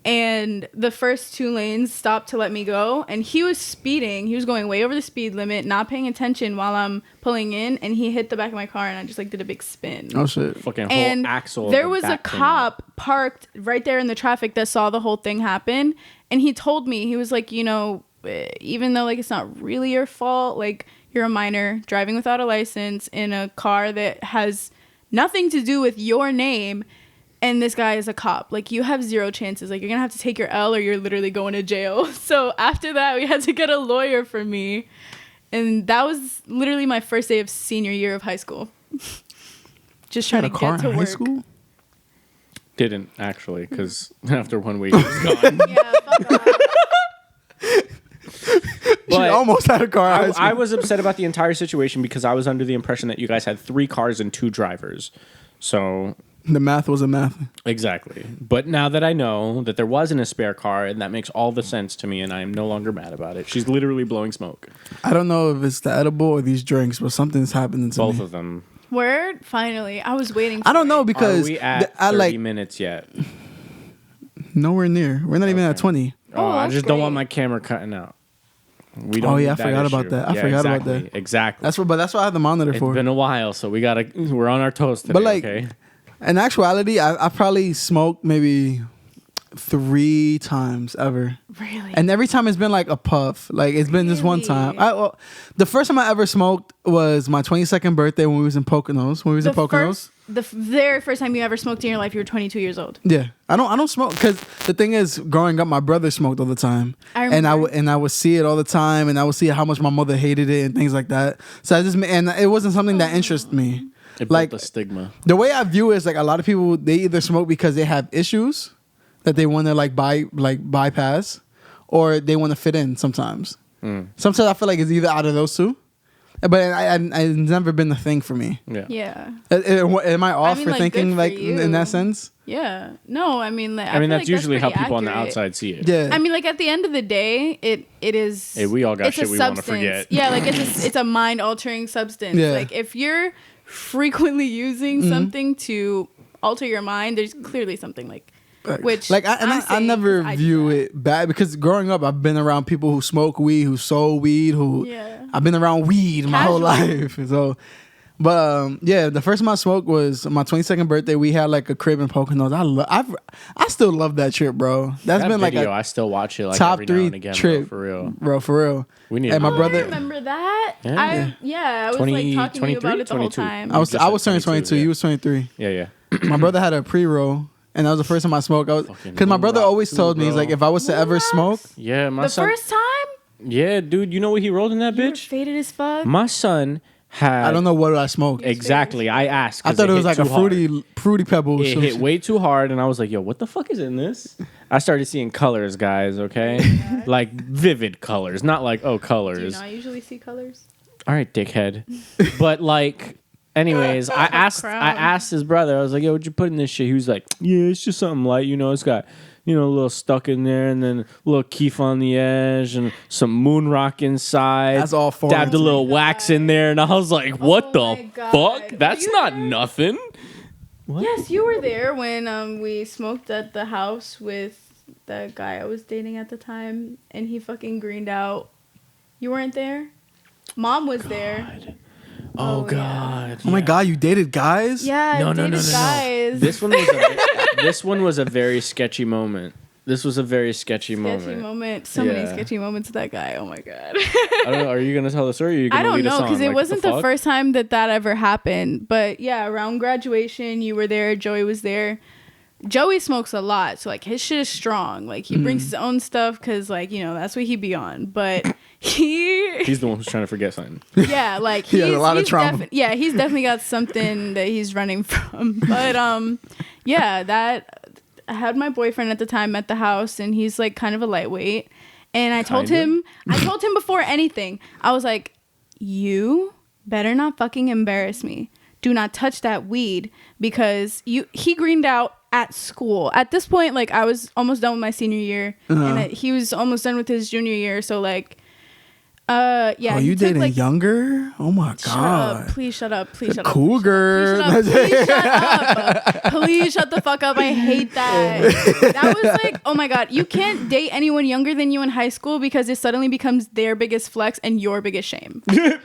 [SPEAKER 1] and the first 2 lanes stopped to let me go, and he was speeding. He was going way over the speed limit, not paying attention while I'm pulling in, and he hit the back of my car, and I just like did a big spin.
[SPEAKER 3] Oh, shit.
[SPEAKER 2] Fucking whole
[SPEAKER 1] And
[SPEAKER 2] axle. of
[SPEAKER 1] there
[SPEAKER 2] the
[SPEAKER 1] was a
[SPEAKER 2] back came
[SPEAKER 1] cop parked right there in the traffic that saw the whole thing happen, and he told me, he was like, you know, even though like it's not really your fault, like you're a minor driving without a license in a car that has nothing to do with your name, and this guy is a cop, like you have 0 chances, like you're gonna have to take your L or you're literally going to jail. So after that, we had to get a lawyer for me, and that was literally my first day of senior year of high school. Just trying to
[SPEAKER 3] Had a car
[SPEAKER 1] get to
[SPEAKER 3] in high
[SPEAKER 1] work.
[SPEAKER 3] school?
[SPEAKER 2] Didn't actually, because after 1 week, it was gone.
[SPEAKER 1] Yeah, fuck off.
[SPEAKER 3] She almost had a car in high school.
[SPEAKER 2] I was upset about the entire situation because I was under the impression that you guys had 3 cars and 2 drivers. So
[SPEAKER 3] The math was a math.
[SPEAKER 2] exactly. But now that I know that there wasn't a spare car, and that makes all the sense to me, and I am no longer mad about it. She's literally blowing smoke.
[SPEAKER 3] I don't know if it's the edible or these drinks, but something's happening to
[SPEAKER 2] Both
[SPEAKER 3] me.
[SPEAKER 2] of them.
[SPEAKER 1] Word? Finally. I was waiting for
[SPEAKER 3] I don't know
[SPEAKER 1] it.
[SPEAKER 3] because
[SPEAKER 2] Are we at
[SPEAKER 3] I
[SPEAKER 2] 30
[SPEAKER 3] like
[SPEAKER 2] minutes yet?
[SPEAKER 3] nowhere near. We're not even at 20.
[SPEAKER 1] Oh,
[SPEAKER 2] I
[SPEAKER 1] that's
[SPEAKER 2] just don't want
[SPEAKER 1] great.
[SPEAKER 2] my camera cutting out. We don't
[SPEAKER 3] Oh,
[SPEAKER 2] need
[SPEAKER 3] yeah, I
[SPEAKER 2] that
[SPEAKER 3] forgot
[SPEAKER 2] issue.
[SPEAKER 3] about that. I
[SPEAKER 2] Yeah,
[SPEAKER 3] forgot about
[SPEAKER 2] exactly.
[SPEAKER 3] that.
[SPEAKER 2] Exactly.
[SPEAKER 3] That's what I have the monitor
[SPEAKER 2] It's
[SPEAKER 3] for.
[SPEAKER 2] been a while, so we're on our toes today.
[SPEAKER 3] But, like,
[SPEAKER 2] okay?
[SPEAKER 3] In actuality, I probably smoked maybe 3 times ever.
[SPEAKER 1] Really?
[SPEAKER 3] And every time it's been like a puff. Like it's been this one time. The first time I ever smoked was my 22nd birthday when we was in Poconos.
[SPEAKER 1] The very first time you ever smoked in your life, you were 22 years old.
[SPEAKER 3] Yeah, I don't smoke because the thing is, growing up, my brother smoked all the time, and I would see it all the time, and I would see how much my mother hated it and things like that. So and it wasn't something that interested me.
[SPEAKER 2] It
[SPEAKER 3] like
[SPEAKER 2] built the stigma.
[SPEAKER 3] The way I view it is like a lot of people, they either smoke because they have issues that they want to bypass, or they want to fit in. Sometimes I feel like it's either out of those two. But it's never been a thing for me.
[SPEAKER 1] Yeah.
[SPEAKER 3] Am I off for thinking
[SPEAKER 1] for
[SPEAKER 3] in that sense?
[SPEAKER 1] Yeah. No, I mean,
[SPEAKER 2] that's usually how people on the outside see it.
[SPEAKER 3] Yeah.
[SPEAKER 1] I mean, like at the end of the day, it is.
[SPEAKER 2] Hey, we all got shit we want to forget.
[SPEAKER 1] Yeah, like it's a mind altering substance.
[SPEAKER 3] Yeah.
[SPEAKER 1] Like if you're frequently using something to alter your mind, there's clearly something like. Which
[SPEAKER 3] I never view it bad because growing up I've been around people who smoke weed, who sold weed, I've been around weed my whole life. So, but the first time I smoked was my 22nd birthday. We had like a crib in Poconos. I still love that trip, bro. That's been
[SPEAKER 2] video,
[SPEAKER 3] like
[SPEAKER 2] I still watch it like
[SPEAKER 3] top
[SPEAKER 2] every
[SPEAKER 3] 3
[SPEAKER 2] now and again,
[SPEAKER 3] trip,
[SPEAKER 2] bro, for real.
[SPEAKER 3] We need.
[SPEAKER 2] And
[SPEAKER 3] my brother.
[SPEAKER 1] I remember that. I was
[SPEAKER 2] 20,
[SPEAKER 1] like talking to you about it the whole
[SPEAKER 2] 22.
[SPEAKER 1] time.
[SPEAKER 3] I was turning 22.
[SPEAKER 2] Yeah.
[SPEAKER 3] You was 23.
[SPEAKER 2] Yeah.
[SPEAKER 3] My brother had a pre-roll. And that was the first time I smoked. Because my brother always told me, he's like, if I was to ever smoke.
[SPEAKER 2] Yeah, my son.
[SPEAKER 1] The first time?
[SPEAKER 2] Yeah, dude. You know what he rolled in that
[SPEAKER 1] You were
[SPEAKER 2] bitch?
[SPEAKER 1] faded as fuck.
[SPEAKER 2] My son had.
[SPEAKER 3] I don't know what I smoked.
[SPEAKER 2] Exactly. I asked.
[SPEAKER 3] I thought it was like a fruity pebble.
[SPEAKER 2] It hit way too hard, and I was like, yo, what the fuck is in this? I started seeing colors, guys, okay? Like vivid colors. Not like, colors.
[SPEAKER 1] Do you not usually see colors?
[SPEAKER 2] All right, dickhead. But like. Anyways, I asked his brother. I was like, "Yo, what'd you put in this shit?" He was like, "Yeah, it's just something light. You know, it's got, a little stuck in there, and then a little keef on the edge, and some moon rock inside.
[SPEAKER 3] That's all foreign.
[SPEAKER 2] Dabbed a little wax in there, and I was like, "What the fuck? That's not nothing."
[SPEAKER 1] What? Yes, you were there when we smoked at the house with the guy I was dating at the time, and he fucking greened out. You weren't there. Mom was there.
[SPEAKER 2] Oh God!
[SPEAKER 3] Oh my God! You dated guys?
[SPEAKER 1] Yeah,
[SPEAKER 2] no.
[SPEAKER 1] guys.
[SPEAKER 2] This one was a very sketchy moment. This was a very sketchy moment.
[SPEAKER 1] So many sketchy moments with that guy. Oh my God!
[SPEAKER 2] I don't know. Are you gonna tell the story? Or are you gonna
[SPEAKER 1] I don't know because it wasn't the
[SPEAKER 2] fuck?
[SPEAKER 1] first time that ever happened. But yeah, around graduation, you were there. Joey was there. Joey smokes a lot, so like his shit is strong. Like he brings his own stuff because like that's what he be on. But he's
[SPEAKER 2] the one who's trying to forget something.
[SPEAKER 1] Yeah, like
[SPEAKER 3] he has a lot of trauma.
[SPEAKER 1] He's definitely got something that he's running from. But that I had my boyfriend at the time at the house, and he's like kind of a lightweight. And I told him before anything, I was like, "You better not fucking embarrass me. Do not touch that weed because he greened out at school. At this point, like I was almost done with my senior year, and he was almost done with his junior year. So like, Oh, you dating younger? Oh my God! Please shut up! Please shut up!
[SPEAKER 3] Cougar!
[SPEAKER 1] Please shut up! Please shut the fuck up! I hate that. That was like, oh my God! You can't date anyone younger than you in high school because it suddenly becomes their biggest flex and your biggest shame.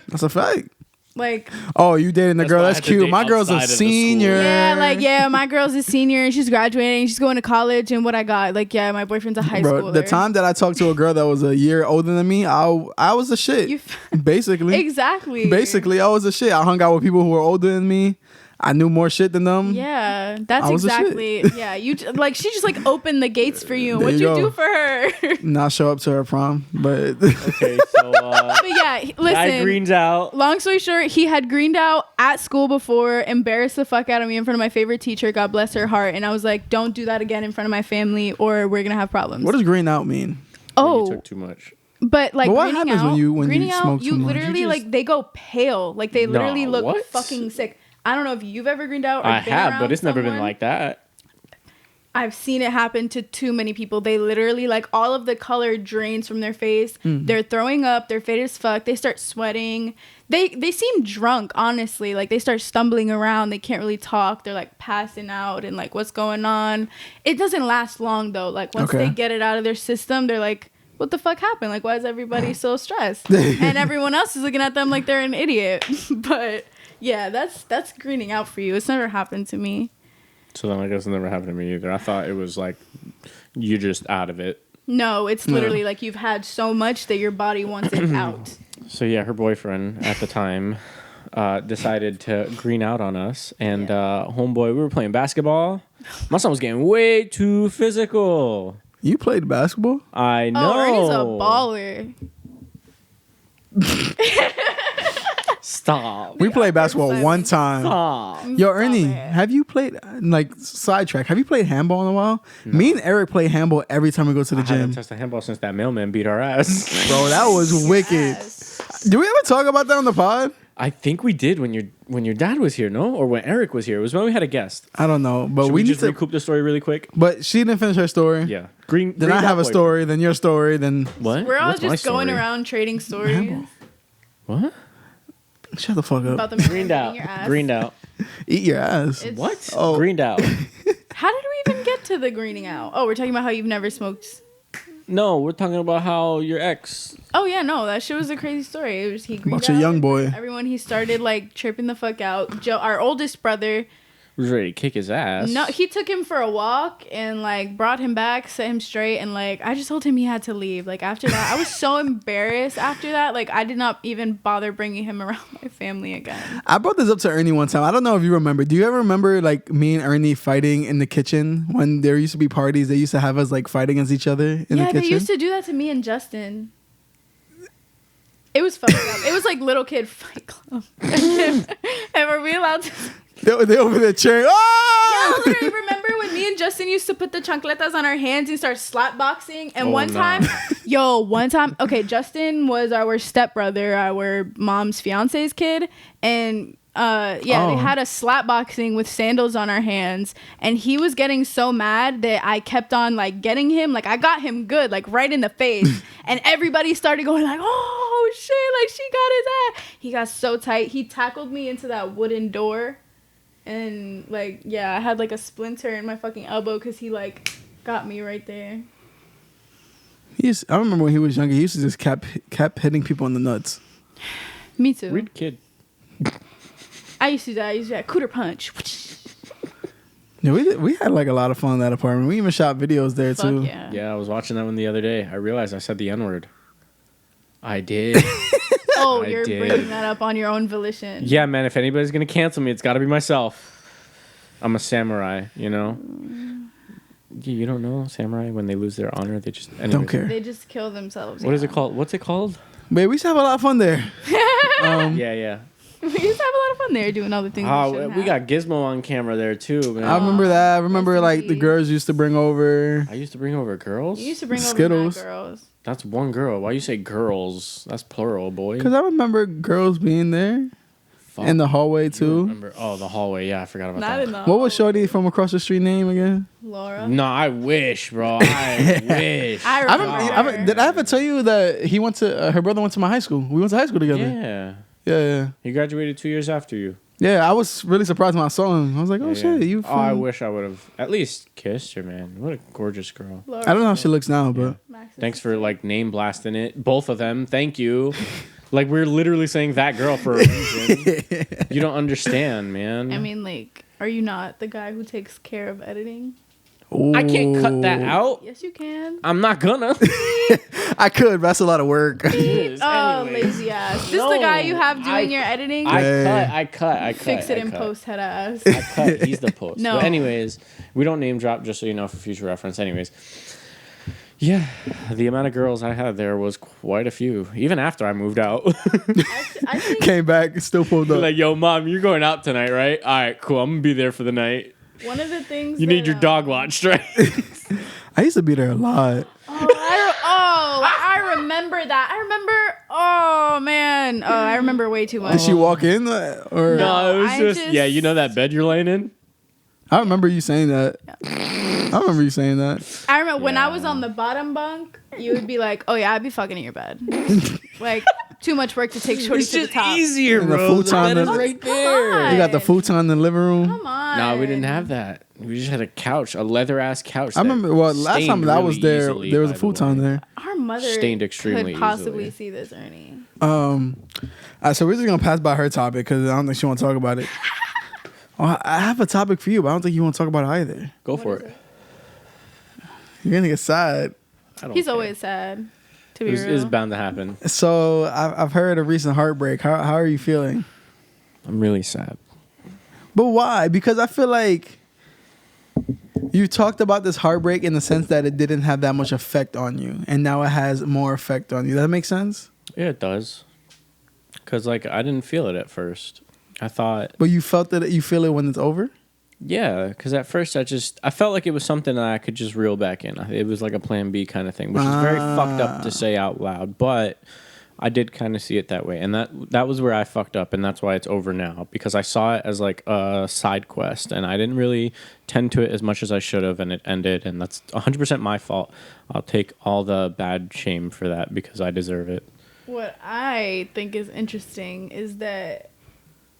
[SPEAKER 3] That's a fact.
[SPEAKER 1] Like,
[SPEAKER 3] oh, you dating the girl? That's cute. My girl's a senior.
[SPEAKER 1] Yeah, my girl's a senior and she's graduating. She's going to college, and what I got, like, yeah, my boyfriend's a high schooler.
[SPEAKER 3] The time that I talked to a girl that was a year older than me, I was the shit. Basically,
[SPEAKER 1] exactly.
[SPEAKER 3] Basically, I was the shit. I hung out with people who were older than me. I knew more shit than them.
[SPEAKER 1] Yeah, that's exactly. Yeah, you like she just like opened the gates for you. What'd you do for her?
[SPEAKER 3] Not show up to her prom, but
[SPEAKER 2] okay. So,
[SPEAKER 1] but yeah, listen.
[SPEAKER 2] Guy greens out.
[SPEAKER 1] Long story short, he had greened out at school before, embarrassed the fuck out of me in front of my favorite teacher. God bless her heart. And I was like, don't do that again in front of my family, or we're gonna have problems.
[SPEAKER 3] What does green out mean?
[SPEAKER 2] Oh, you took too much.
[SPEAKER 1] But like,
[SPEAKER 3] what happens when you smoke too much?
[SPEAKER 1] Literally like they go pale. Like they literally look fucking sick. I don't know if you've ever greened out. Or
[SPEAKER 2] I have, but it's never been like that.
[SPEAKER 1] I've seen it happen to too many people. They literally, like, all of the color drains from their face. They're throwing up. They're faded as fuck. They start sweating. They seem drunk, honestly. Like, they start stumbling around. They can't really talk. They're, like, passing out and, like, what's going on? It doesn't last long, though. Like, once they get it out of their system, they're like, what the fuck happened? Like, why is everybody so stressed? And everyone else is looking at them like they're an idiot. But... yeah, that's greening out for you. It's never happened to me.
[SPEAKER 2] So then I guess it never happened to me either. I thought it was like you're just out of it.
[SPEAKER 1] No, it's literally like you've had so much that your body wants it out.
[SPEAKER 2] So yeah, her boyfriend at the time decided to green out on us, and homeboy, we were playing basketball. My son was getting way too physical.
[SPEAKER 3] You played basketball?
[SPEAKER 2] I know.
[SPEAKER 1] Oh, Ernie's a baller.
[SPEAKER 2] Stop.
[SPEAKER 3] We played basketball one time.
[SPEAKER 2] Stop.
[SPEAKER 3] Yo, Ernie,
[SPEAKER 1] it.
[SPEAKER 3] have you played, like, sidetrack, have you played handball in a while? No. Me and Eric play handball every time we go to the
[SPEAKER 2] I
[SPEAKER 3] gym.
[SPEAKER 2] haven't touched a handball since that mailman beat our ass.
[SPEAKER 3] Bro, that was wicked.
[SPEAKER 1] Yes.
[SPEAKER 3] Did we ever talk about that on the pod?
[SPEAKER 2] I think we did when your dad was here, no? Or when Eric was here. It was when we had a guest.
[SPEAKER 3] I don't know, but
[SPEAKER 2] Should
[SPEAKER 3] we
[SPEAKER 2] we
[SPEAKER 3] need
[SPEAKER 2] just
[SPEAKER 3] to
[SPEAKER 2] recoup the story really quick?
[SPEAKER 3] But she didn't finish her story.
[SPEAKER 2] Yeah.
[SPEAKER 3] Then I have a story, then your story, then
[SPEAKER 2] What?
[SPEAKER 1] We're all
[SPEAKER 2] What's my
[SPEAKER 1] just going
[SPEAKER 2] story?
[SPEAKER 1] around trading stories
[SPEAKER 2] What?
[SPEAKER 3] shut the fuck
[SPEAKER 1] about
[SPEAKER 3] up.
[SPEAKER 1] the
[SPEAKER 2] Greened
[SPEAKER 1] man
[SPEAKER 2] out.
[SPEAKER 1] eating your ass.
[SPEAKER 2] Greened out.
[SPEAKER 3] Eat your ass.
[SPEAKER 1] It's-
[SPEAKER 2] What?
[SPEAKER 3] Oh.
[SPEAKER 2] Greened out.
[SPEAKER 1] How did we even get to the greening out? Oh, we're talking about how you've never smoked.
[SPEAKER 2] No, we're talking about how your ex.
[SPEAKER 1] Oh yeah, no, that shit was a crazy story. It was he greened
[SPEAKER 3] About your
[SPEAKER 1] out.
[SPEAKER 3] young boy.
[SPEAKER 1] Everyone, he started like tripping the fuck out. Joe, our oldest brother,
[SPEAKER 2] Was ready to kick his ass.
[SPEAKER 1] no, he took him for a walk and like brought him back, set him straight, and like I just told him he had to leave. Like after that, I was so embarrassed. After that, like I did not even bother bringing him around my family again.
[SPEAKER 3] I brought this up to Ernie one time. I don't know if you remember. Do you ever remember like me and Ernie fighting in the kitchen when there used to be parties? They used to have us like fight against each other in the
[SPEAKER 1] Yeah,
[SPEAKER 3] kitchen.
[SPEAKER 1] they used to do that to me and Justin. It was fucked up. It was like little kid fight club. And were we allowed to?
[SPEAKER 3] They over there cheering.
[SPEAKER 1] Yeah,
[SPEAKER 3] Oh!
[SPEAKER 1] literally, remember when me and Justin used to put the chancletas on our hands and start slap boxing? And
[SPEAKER 2] Oh,
[SPEAKER 1] one
[SPEAKER 2] no.
[SPEAKER 1] time, okay, Justin was our stepbrother, our mom's fiance's kid, and they had us slap boxing with sandals on our hands, and he was getting so mad that I kept on like getting him, like I got him good, like right in the face, and everybody started going like, oh shit, like she got his ass. He got so tight, he tackled me into that wooden door. And, like, yeah, I had, like, a splinter in my fucking elbow because he, like, got me right there.
[SPEAKER 3] I remember when he was younger, he used to just kept hitting people in the nuts.
[SPEAKER 1] Me too.
[SPEAKER 2] Weird kid.
[SPEAKER 1] I used to do that. I used to do that cooter punch.
[SPEAKER 3] Yeah, we had like a lot of fun in that apartment. We even shot videos there
[SPEAKER 1] Fuck
[SPEAKER 3] too.
[SPEAKER 1] yeah.
[SPEAKER 2] Yeah, I was watching that one the other day. I realized I said the N-word. I did.
[SPEAKER 1] Oh,
[SPEAKER 2] I
[SPEAKER 1] you're
[SPEAKER 2] did.
[SPEAKER 1] bringing that up on your own volition.
[SPEAKER 2] Yeah, man, if anybody's going to cancel me, it's got to be myself. I'm a samurai, you know? You don't know samurai when they lose their honor? They just... Anyways.
[SPEAKER 3] Don't care.
[SPEAKER 1] They just kill themselves.
[SPEAKER 2] What is it called? What's it called?
[SPEAKER 3] Babe, we used to have a lot of fun there.
[SPEAKER 2] Yeah.
[SPEAKER 1] We used to have a lot of fun there doing all the things
[SPEAKER 2] We got Gizmo on camera there, too, man.
[SPEAKER 3] I remember that. I remember
[SPEAKER 1] Yes,
[SPEAKER 3] like the
[SPEAKER 1] indeed.
[SPEAKER 3] girls used to bring over.
[SPEAKER 2] I used to bring over girls?
[SPEAKER 1] You used to bring over
[SPEAKER 3] Skittles.
[SPEAKER 1] mad girls.
[SPEAKER 2] That's one girl. Why you say girls? That's plural, boy.
[SPEAKER 3] Because I remember girls being there
[SPEAKER 2] Fuck.
[SPEAKER 3] in the hallway
[SPEAKER 2] You
[SPEAKER 3] too.
[SPEAKER 2] remember? Oh, the hallway. Yeah, I forgot about
[SPEAKER 1] Not
[SPEAKER 2] that.
[SPEAKER 1] in the
[SPEAKER 3] What was Shorty from across the street name again?
[SPEAKER 1] Laura.
[SPEAKER 2] No, I wish, bro. I wish.
[SPEAKER 1] I remember her.
[SPEAKER 3] Did I ever tell you that he went to her brother went to my high school? We went to high school together.
[SPEAKER 2] Yeah.
[SPEAKER 3] Yeah.
[SPEAKER 2] He graduated 2 years after you.
[SPEAKER 3] Yeah, I was really surprised when I saw him. I was like, oh
[SPEAKER 2] Yeah.
[SPEAKER 3] shit, you
[SPEAKER 2] Oh, I
[SPEAKER 3] from...
[SPEAKER 2] wish I would have at least kissed her, man. What a gorgeous girl.
[SPEAKER 1] Laura.
[SPEAKER 3] I don't know how she looks now, but
[SPEAKER 1] Max's
[SPEAKER 2] Thanks
[SPEAKER 1] sister.
[SPEAKER 2] for like name blasting it. Both of them. Thank you. Like we're literally saying that girl for a reason. You don't understand, man.
[SPEAKER 1] I mean, like, are you not the guy who takes care of editing?
[SPEAKER 2] I can't cut that out.
[SPEAKER 1] Yes, you can.
[SPEAKER 2] I'm not gonna.
[SPEAKER 3] I could, but that's a lot of work.
[SPEAKER 2] Anyways.
[SPEAKER 1] Oh, lazy ass. This the guy you have doing your editing?
[SPEAKER 2] I cut.
[SPEAKER 1] Fix it
[SPEAKER 2] I
[SPEAKER 1] in
[SPEAKER 2] cut.
[SPEAKER 1] post, head ass.
[SPEAKER 2] I cut. He's the post.
[SPEAKER 1] No.
[SPEAKER 2] But anyways, we don't name drop just so you know for future reference. Anyways. Yeah, the amount of girls I had there was quite a few. Even after I moved out.
[SPEAKER 1] I think
[SPEAKER 3] Came back, still pulled up.
[SPEAKER 2] Like, yo, mom, you're going out tonight, right? All right, cool. I'm gonna be there for the night.
[SPEAKER 1] one of the things
[SPEAKER 2] You need
[SPEAKER 1] that,
[SPEAKER 2] your dog watched, right?
[SPEAKER 3] I used to be there a lot.
[SPEAKER 1] I remember that. I remember. Oh man. Oh, I remember way too much.
[SPEAKER 3] Did she walk in or?
[SPEAKER 2] No, it was
[SPEAKER 1] I
[SPEAKER 2] just, yeah, you know that bed you're laying in?
[SPEAKER 3] I remember you saying that. I remember you saying that.
[SPEAKER 1] I remember when I
[SPEAKER 2] Yeah.
[SPEAKER 1] was on the bottom bunk, you would be like, "Oh yeah, I'd be fucking in your bed." Like too much work to take Shorty
[SPEAKER 2] It's
[SPEAKER 1] to the
[SPEAKER 2] just
[SPEAKER 1] top.
[SPEAKER 2] easier,
[SPEAKER 3] And the
[SPEAKER 2] bro. The
[SPEAKER 3] futon
[SPEAKER 2] bed is
[SPEAKER 3] is-
[SPEAKER 2] right
[SPEAKER 1] Come
[SPEAKER 2] there.
[SPEAKER 1] on.
[SPEAKER 3] You got the futon in the living room.
[SPEAKER 1] Come on.
[SPEAKER 2] No, we didn't have that. We just had a couch, a leather ass couch.
[SPEAKER 3] I remember. Well, last
[SPEAKER 2] stained
[SPEAKER 3] time that I was
[SPEAKER 2] really
[SPEAKER 3] there,
[SPEAKER 2] easily,
[SPEAKER 3] there was a
[SPEAKER 2] by the way.
[SPEAKER 3] futon there.
[SPEAKER 1] Our mother
[SPEAKER 2] Stained extremely
[SPEAKER 1] could possibly
[SPEAKER 2] easily.
[SPEAKER 1] see this, Ernie.
[SPEAKER 3] So we're just gonna pass by her topic because I don't think she want to talk about it. Well, I have a topic for you, but I don't think you want to talk about it either.
[SPEAKER 2] Go
[SPEAKER 1] What
[SPEAKER 2] for
[SPEAKER 1] is
[SPEAKER 2] it.
[SPEAKER 3] You're gonna get sad.
[SPEAKER 2] I don't
[SPEAKER 1] He's
[SPEAKER 2] care.
[SPEAKER 1] always sad. To be
[SPEAKER 2] It's
[SPEAKER 1] real.
[SPEAKER 2] bound to happen.
[SPEAKER 3] So I've heard a recent heartbreak. How are you feeling?
[SPEAKER 2] I'm really sad.
[SPEAKER 3] But why? Because I feel like you talked about this heartbreak in the sense that it didn't have that much effect on you, and now it has more effect on you. Does that make sense?
[SPEAKER 2] Yeah, it does. Because, like, I didn't feel it at first. I thought...
[SPEAKER 3] But you felt that you feel it when it's over?
[SPEAKER 2] Yeah, because at first I felt like it was something that I could just reel back in. It was like a plan B kind of thing, which is very fucked up to say out loud, but I did kind of see it that way. And that was where I fucked up, and that's why it's over now, because I saw it as like a side quest, and I didn't really tend to it as much as I should have, and it ended, and that's 100% my fault. I'll take all the bad shame for that because I deserve it.
[SPEAKER 1] What I think is interesting is that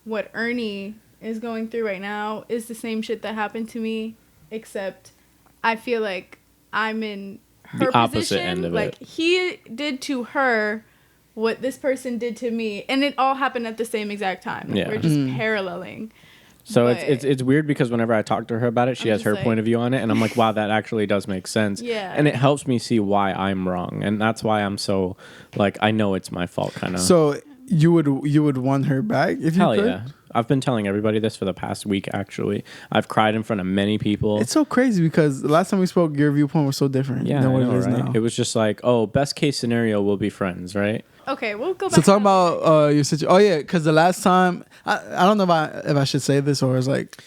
[SPEAKER 1] what Ernie is going through right now is the same shit that happened to me, except I feel like I'm in her
[SPEAKER 2] The opposite
[SPEAKER 1] position.
[SPEAKER 2] end of
[SPEAKER 1] like
[SPEAKER 2] it.
[SPEAKER 1] he did to her what this person did to me, and it all happened at the same exact time. Like,
[SPEAKER 2] Yeah.
[SPEAKER 1] we're just paralleling.
[SPEAKER 2] So
[SPEAKER 1] But-
[SPEAKER 2] it's weird because whenever I talk to her about it, she
[SPEAKER 1] I'm
[SPEAKER 2] has
[SPEAKER 1] just
[SPEAKER 2] her
[SPEAKER 1] like-
[SPEAKER 2] point of view on it, and I'm like, wow, that actually does make sense.
[SPEAKER 1] Yeah.
[SPEAKER 2] And it helps me see why I'm wrong, and that's why I'm so like I know it's my fault kind of.
[SPEAKER 3] So you would want her back if you
[SPEAKER 2] Hell
[SPEAKER 3] could?
[SPEAKER 2] yeah. I've been telling everybody this for the past week, actually. I've cried in front of many people.
[SPEAKER 3] It's so crazy because the last time we spoke, your viewpoint was so different
[SPEAKER 2] yeah,
[SPEAKER 3] than
[SPEAKER 2] I
[SPEAKER 3] what
[SPEAKER 2] know,
[SPEAKER 3] it is
[SPEAKER 2] right?
[SPEAKER 3] now.
[SPEAKER 2] It was just like, oh, best case scenario, we'll be friends, right?
[SPEAKER 1] Okay, we'll go back.
[SPEAKER 3] So
[SPEAKER 1] to
[SPEAKER 3] talking
[SPEAKER 1] the-
[SPEAKER 3] about your situation. Oh yeah, because the last time I don't know if I should say this or it's like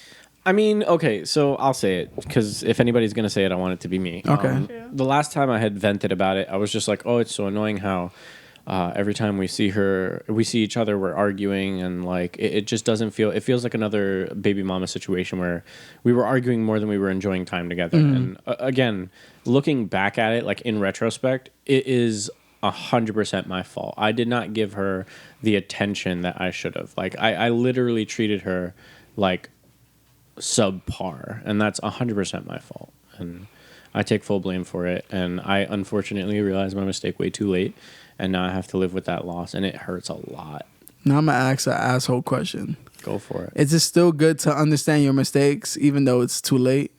[SPEAKER 2] I mean, okay, so I'll say it because if anybody's going to say it, I want it to be me.
[SPEAKER 3] Okay.
[SPEAKER 1] True.
[SPEAKER 2] The last time I had vented about it, I was just like, oh, it's so annoying how every time we see each other, we're arguing, and like it just doesn't feel. It feels like another baby mama situation where we were arguing more than we were enjoying time together. And again, looking back at it, like in retrospect, it is 100% my fault. I did not give her the attention that I should have. Like I literally treated her like subpar, and that's 100% my fault. And I take full blame for it. And I unfortunately realized my mistake way too late. And now I have to live with that loss, and it hurts a lot.
[SPEAKER 3] now I'm gonna ask an asshole question.
[SPEAKER 2] Go for it.
[SPEAKER 3] Is it still good to understand your mistakes even though it's too late?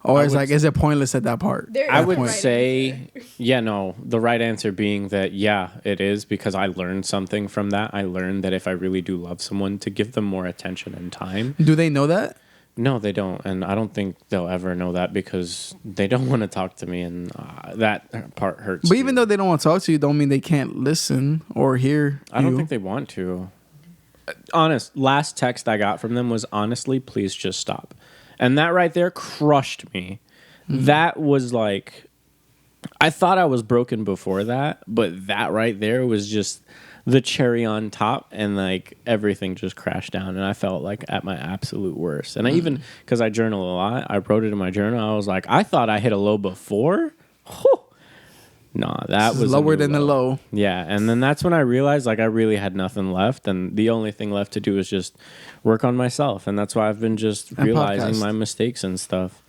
[SPEAKER 3] Or
[SPEAKER 2] I
[SPEAKER 3] is
[SPEAKER 2] would
[SPEAKER 3] like is it pointless at that part?
[SPEAKER 1] There
[SPEAKER 2] I
[SPEAKER 1] is
[SPEAKER 2] would
[SPEAKER 1] a right
[SPEAKER 2] say,
[SPEAKER 1] answer.
[SPEAKER 2] yeah, no. The right answer being that, yeah, it is, because I learned something from that. I learned that if I really do love someone, to give them more attention and time.
[SPEAKER 3] Do they know that?
[SPEAKER 2] No, they don't, and I don't think they'll ever know that because they don't want to talk to me, and that part hurts.
[SPEAKER 3] But even
[SPEAKER 2] too.
[SPEAKER 3] though they don't want to talk to you, don't mean they can't listen or hear.
[SPEAKER 2] I don't
[SPEAKER 3] you.
[SPEAKER 2] think they want to. Honest, last text I got from them was, honestly, please just stop. And that right there crushed me. That was like, I thought I was broken before that, but that right there was just the cherry on top, and like everything just crashed down, and I felt like at my absolute worst. And I even, because I journal a lot, I wrote it in my journal. I was like, I thought I hit a low before. Whew. Nah, that
[SPEAKER 3] This
[SPEAKER 2] was
[SPEAKER 3] is
[SPEAKER 2] a
[SPEAKER 3] lower
[SPEAKER 2] new
[SPEAKER 3] than the low.
[SPEAKER 2] Yeah, and then that's when I realized like I really had nothing left, and the only thing left to do is just work on myself, and that's why I've been just
[SPEAKER 3] And
[SPEAKER 2] realizing
[SPEAKER 3] podcast.
[SPEAKER 2] my mistakes and stuff.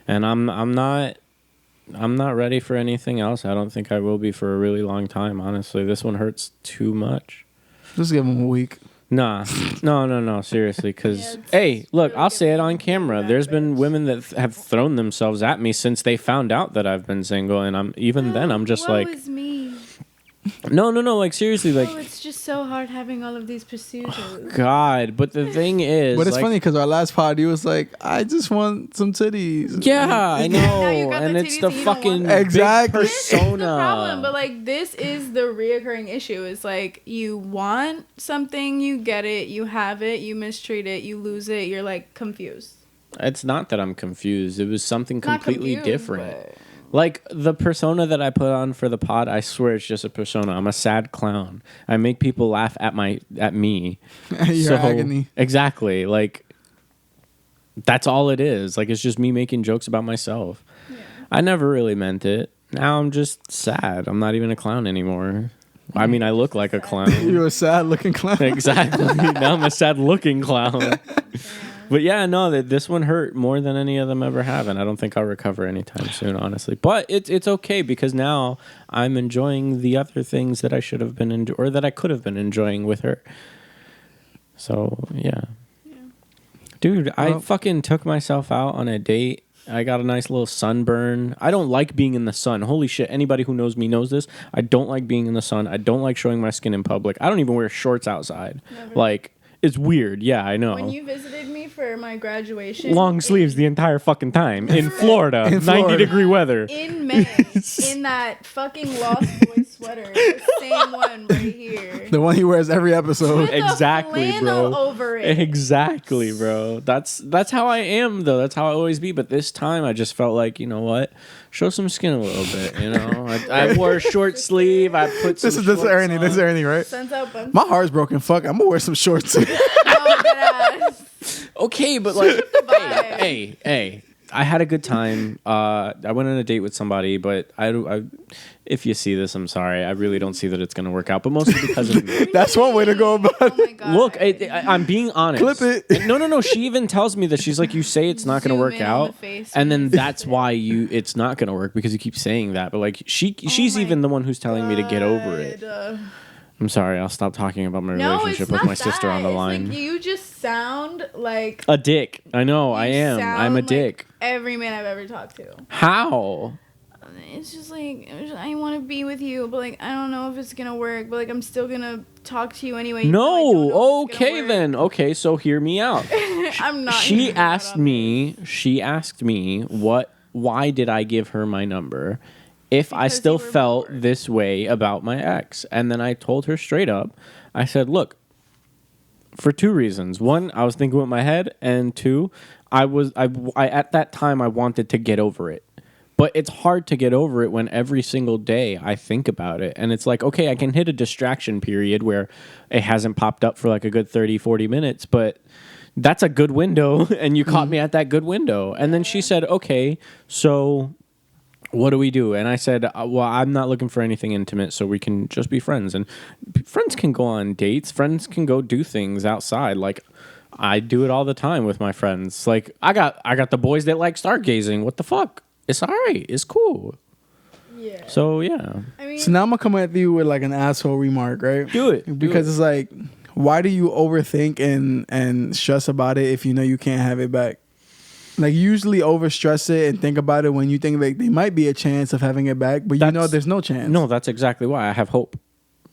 [SPEAKER 2] And I'm not ready for anything else. I don't think I will be for a really long time, honestly. This one hurts too much.
[SPEAKER 3] Just give them a week.
[SPEAKER 2] Nah, no, seriously. Because,
[SPEAKER 1] Yeah, it's
[SPEAKER 2] hey, look,
[SPEAKER 1] really
[SPEAKER 2] I'll say it on
[SPEAKER 1] giving
[SPEAKER 2] camera.
[SPEAKER 1] bad
[SPEAKER 2] There's been
[SPEAKER 1] vibes.
[SPEAKER 2] women that have thrown themselves at me since they found out that I've been single, and I'm just
[SPEAKER 1] Woe
[SPEAKER 2] like,
[SPEAKER 1] is me.
[SPEAKER 2] no, like seriously, like,
[SPEAKER 1] Oh, it's just so hard having all of these procedures.
[SPEAKER 2] God. But the thing is,
[SPEAKER 3] But it's
[SPEAKER 2] like,
[SPEAKER 3] funny because our last pod, you was like, I just want some titties.
[SPEAKER 2] yeah, I know,
[SPEAKER 1] Now you got
[SPEAKER 2] and
[SPEAKER 1] the
[SPEAKER 2] it's
[SPEAKER 1] titties
[SPEAKER 2] the
[SPEAKER 1] and you don't
[SPEAKER 2] fucking
[SPEAKER 1] want
[SPEAKER 3] them. Exactly.
[SPEAKER 2] big
[SPEAKER 1] This is
[SPEAKER 2] persona.
[SPEAKER 1] the problem, but like this is the reoccurring issue. Is like you want something, you get it, you have it, you mistreat it, you lose it, you're like confused.
[SPEAKER 2] It's not that I'm confused. It was something
[SPEAKER 1] Not
[SPEAKER 2] completely
[SPEAKER 1] confused,
[SPEAKER 2] different.
[SPEAKER 1] but-
[SPEAKER 2] Like the persona that I put on for the pod, I swear it's just a persona. I'm a sad clown. I make people laugh at me.
[SPEAKER 3] Your agony.
[SPEAKER 2] Exactly. Like that's all it is. Like it's just me making jokes about myself.
[SPEAKER 1] Yeah.
[SPEAKER 2] I never really meant it. Now I'm just sad. I'm not even a clown anymore. I mean, I look like a clown.
[SPEAKER 3] You're a sad looking clown.
[SPEAKER 2] Exactly. Now I'm a sad looking clown. But yeah, no, this one hurt more than any of them ever have, and I don't think I'll recover anytime soon, honestly. But it's okay because now I'm enjoying the other things that I should have been or that I could have been enjoying with her. So yeah. Dude, I fucking took myself out on a date. I got a nice little sunburn. I don't like being in the sun. Holy shit. Anybody who knows me knows this. I don't like being in the sun. I don't like showing my skin in public. I don't even wear shorts outside.
[SPEAKER 1] Never.
[SPEAKER 2] Like, it's weird. Yeah, I know.
[SPEAKER 1] When you visited me for my graduation.
[SPEAKER 2] Long sleeves the entire fucking time. In Florida.
[SPEAKER 3] In
[SPEAKER 2] 90-degree weather.
[SPEAKER 1] In May. In that fucking Lost Boy sweater. The same one right here.
[SPEAKER 3] The one he wears every episode.
[SPEAKER 1] With
[SPEAKER 2] Exactly,
[SPEAKER 1] a flannel
[SPEAKER 2] bro.
[SPEAKER 1] over it.
[SPEAKER 2] Exactly, bro. That's how I am, though. That's how I always be. But this time, I just felt like, you know what? Show some skin a little bit, you know? I wore a short sleeve. I put some
[SPEAKER 3] This is Ernie. This is Ernie, right?
[SPEAKER 1] Sends out buns.
[SPEAKER 3] My heart's broken. Fuck, I'm gonna wear some shorts.
[SPEAKER 1] No, deadass.
[SPEAKER 2] Okay, but like,
[SPEAKER 1] vibe.
[SPEAKER 2] hey, I had a good time. I went on a date with somebody, but I if you see this, I'm sorry. I really don't see that it's gonna work out, but mostly because of me.
[SPEAKER 3] That's one way to go about
[SPEAKER 1] Oh
[SPEAKER 3] it.
[SPEAKER 1] my god.
[SPEAKER 2] Look, I'm being honest.
[SPEAKER 3] Clip it.
[SPEAKER 2] No. She even tells me that she's like, you say it's not going to
[SPEAKER 1] Zoom
[SPEAKER 2] work
[SPEAKER 1] in on
[SPEAKER 2] out,
[SPEAKER 1] the face
[SPEAKER 2] and
[SPEAKER 1] when
[SPEAKER 2] then
[SPEAKER 1] you say
[SPEAKER 2] that's
[SPEAKER 1] it.
[SPEAKER 2] why it's not going to work because you keep saying that. But like, she's
[SPEAKER 1] my
[SPEAKER 2] even the one who's telling me to get over it.
[SPEAKER 1] God.
[SPEAKER 2] I'm sorry. I'll stop talking about my
[SPEAKER 1] No,
[SPEAKER 2] relationship
[SPEAKER 1] it's
[SPEAKER 2] with
[SPEAKER 1] not
[SPEAKER 2] my sister on the
[SPEAKER 1] that. It's
[SPEAKER 2] line.
[SPEAKER 1] like you just sound like
[SPEAKER 2] A dick. I know. I
[SPEAKER 1] you
[SPEAKER 2] am. I'm a
[SPEAKER 1] sound
[SPEAKER 2] dick.
[SPEAKER 1] like every man I've ever talked to.
[SPEAKER 2] How?
[SPEAKER 1] It's just like I want to be with you, but like I don't know if it's gonna work. But like I'm still gonna talk to you anyway. even though I don't know
[SPEAKER 2] No.
[SPEAKER 1] if it's gonna
[SPEAKER 2] Okay
[SPEAKER 1] work.
[SPEAKER 2] then. Okay, so hear me out.
[SPEAKER 1] I'm not.
[SPEAKER 2] She
[SPEAKER 1] hearing that
[SPEAKER 2] asked
[SPEAKER 1] out.
[SPEAKER 2] me why did I give her my number if I
[SPEAKER 1] Because
[SPEAKER 2] still
[SPEAKER 1] you were
[SPEAKER 2] felt
[SPEAKER 1] bored.
[SPEAKER 2] this way about my ex. And then I told her straight up, I said, look, for two reasons. One, I was thinking with my head, and two, I at that time I wanted to get over it. But it's hard to get over it when every single day I think about it. And it's like, okay, I can hit a distraction period where it hasn't popped up for like a good 30, 40 minutes, but that's a good window, and you caught me at that good window. And then she said, okay, so what do we do? And I said, well, I'm not looking for anything intimate, so we can just be friends. And friends can go on dates. Friends can go do things outside. Like, I do it all the time with my friends. Like, I got the boys that like stargazing. What the fuck? It's all right. It's cool.
[SPEAKER 1] Yeah.
[SPEAKER 2] So, yeah.
[SPEAKER 1] I mean,
[SPEAKER 3] So now I'm gonna come at you with like an asshole remark, right?
[SPEAKER 2] Do it.
[SPEAKER 3] Because it's like, why do you overthink and stress about it if you know you can't have it back? Like, you usually overstress it and think about it when you think like there might be a chance of having it back, but you know there's no chance.
[SPEAKER 2] No, that's exactly why I have hope.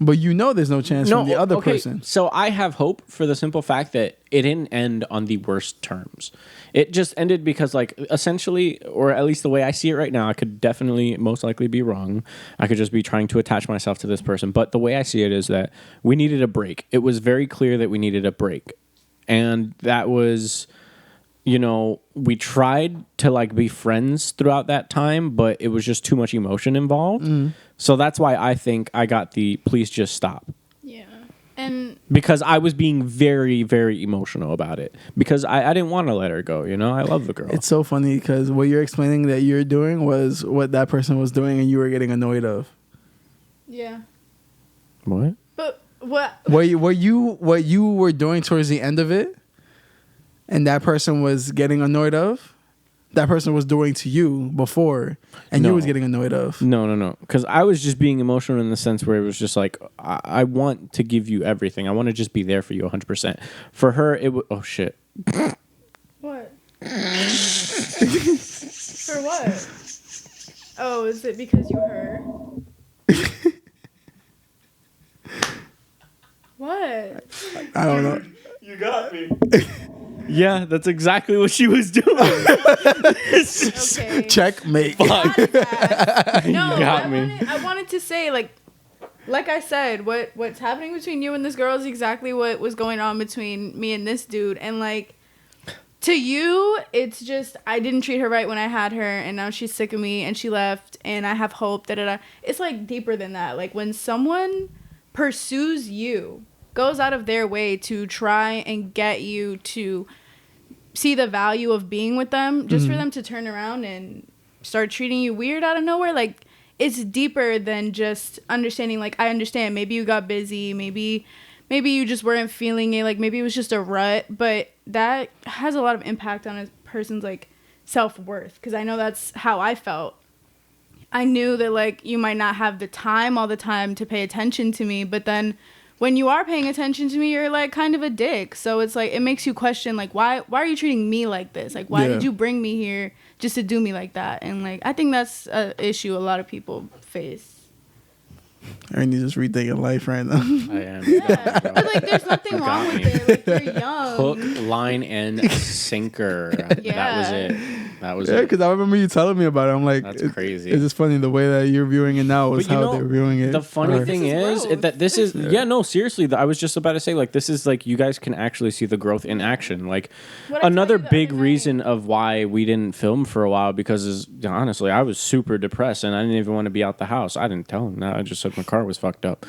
[SPEAKER 3] But you know there's no chance from the other person.
[SPEAKER 2] So I have hope for the simple fact that it didn't end on the worst terms. It just ended because, like, essentially, or at least the way I see it right now, I could definitely most likely be wrong. I could just be trying to attach myself to this person. But the way I see it is that we needed a break. It was very clear that we needed a break. And that was, you know, we tried to like be friends throughout that time, but it was just too much emotion involved. So that's why I think I got the please just stop.
[SPEAKER 1] yeah. And
[SPEAKER 2] Because I was being very, very emotional about it. Because I didn't want to let her go, you know? I love the girl.
[SPEAKER 3] It's so funny because what you're explaining that you're doing was what that person was doing and you were getting annoyed of.
[SPEAKER 1] yeah.
[SPEAKER 2] What?
[SPEAKER 1] But what?
[SPEAKER 3] What you were doing towards the end of it and that person was getting annoyed of, that person was doing to you before and you
[SPEAKER 2] No.
[SPEAKER 3] was getting annoyed of.
[SPEAKER 2] No. Because I was just being emotional in the sense where it was just like, I want to give you everything. I want to just be there for you 100%. For her, it was... Oh, shit.
[SPEAKER 1] What? For what? Oh, is it because you heard? What?
[SPEAKER 3] I don't know.
[SPEAKER 2] You got me. Yeah, that's exactly what she was doing.
[SPEAKER 1] Okay.
[SPEAKER 3] Checkmate.
[SPEAKER 1] No,
[SPEAKER 2] got me.
[SPEAKER 1] I wanted to say, like I said, what's happening between you and this girl is exactly what was going on between me and this dude. And like, to you, it's just I didn't treat her right when I had her, and now she's sick of me and she left, and I have hope. It's like deeper than that. Like when someone pursues you, goes out of their way to try and get you to see the value of being with them, just for them to turn around and start treating you weird out of nowhere, like it's deeper than just understanding. Like, I understand maybe you got busy, maybe you just weren't feeling it, like maybe it was just a rut, but that has a lot of impact on a person's like self-worth, because I know that's how I felt. I knew that like you might not have the time all the time to pay attention to me, but then when you are paying attention to me, you're like kind of a dick. So it's like it makes you question like why are you treating me like this? Like why did you bring me here just to do me like that? And like I think that's an issue a lot of people face.
[SPEAKER 3] Ernie's just rethinking life right now.
[SPEAKER 2] I am.
[SPEAKER 1] Yeah. But like there's nothing wrong with it. Like you're young.
[SPEAKER 2] Hook, line, and sinker.
[SPEAKER 1] Yeah.
[SPEAKER 2] That was it. That was
[SPEAKER 3] Yeah,
[SPEAKER 2] it.
[SPEAKER 3] because I remember you telling me about it. I'm like,
[SPEAKER 2] That's crazy.
[SPEAKER 3] It's just funny the way that you're viewing it now is
[SPEAKER 2] But you
[SPEAKER 3] how
[SPEAKER 2] know,
[SPEAKER 3] they're viewing it.
[SPEAKER 2] The funny
[SPEAKER 3] Or-
[SPEAKER 2] thing
[SPEAKER 1] This
[SPEAKER 2] is
[SPEAKER 1] is
[SPEAKER 2] that this is no, seriously. I was just about to say like this is like you guys can actually see the growth in action. Like
[SPEAKER 1] What I
[SPEAKER 2] another
[SPEAKER 1] told you the
[SPEAKER 2] big
[SPEAKER 1] other night.
[SPEAKER 2] reason of why we didn't film for a while because honestly I was super depressed and I didn't even want to be out the house. I didn't tell him that. I just said my car was fucked up.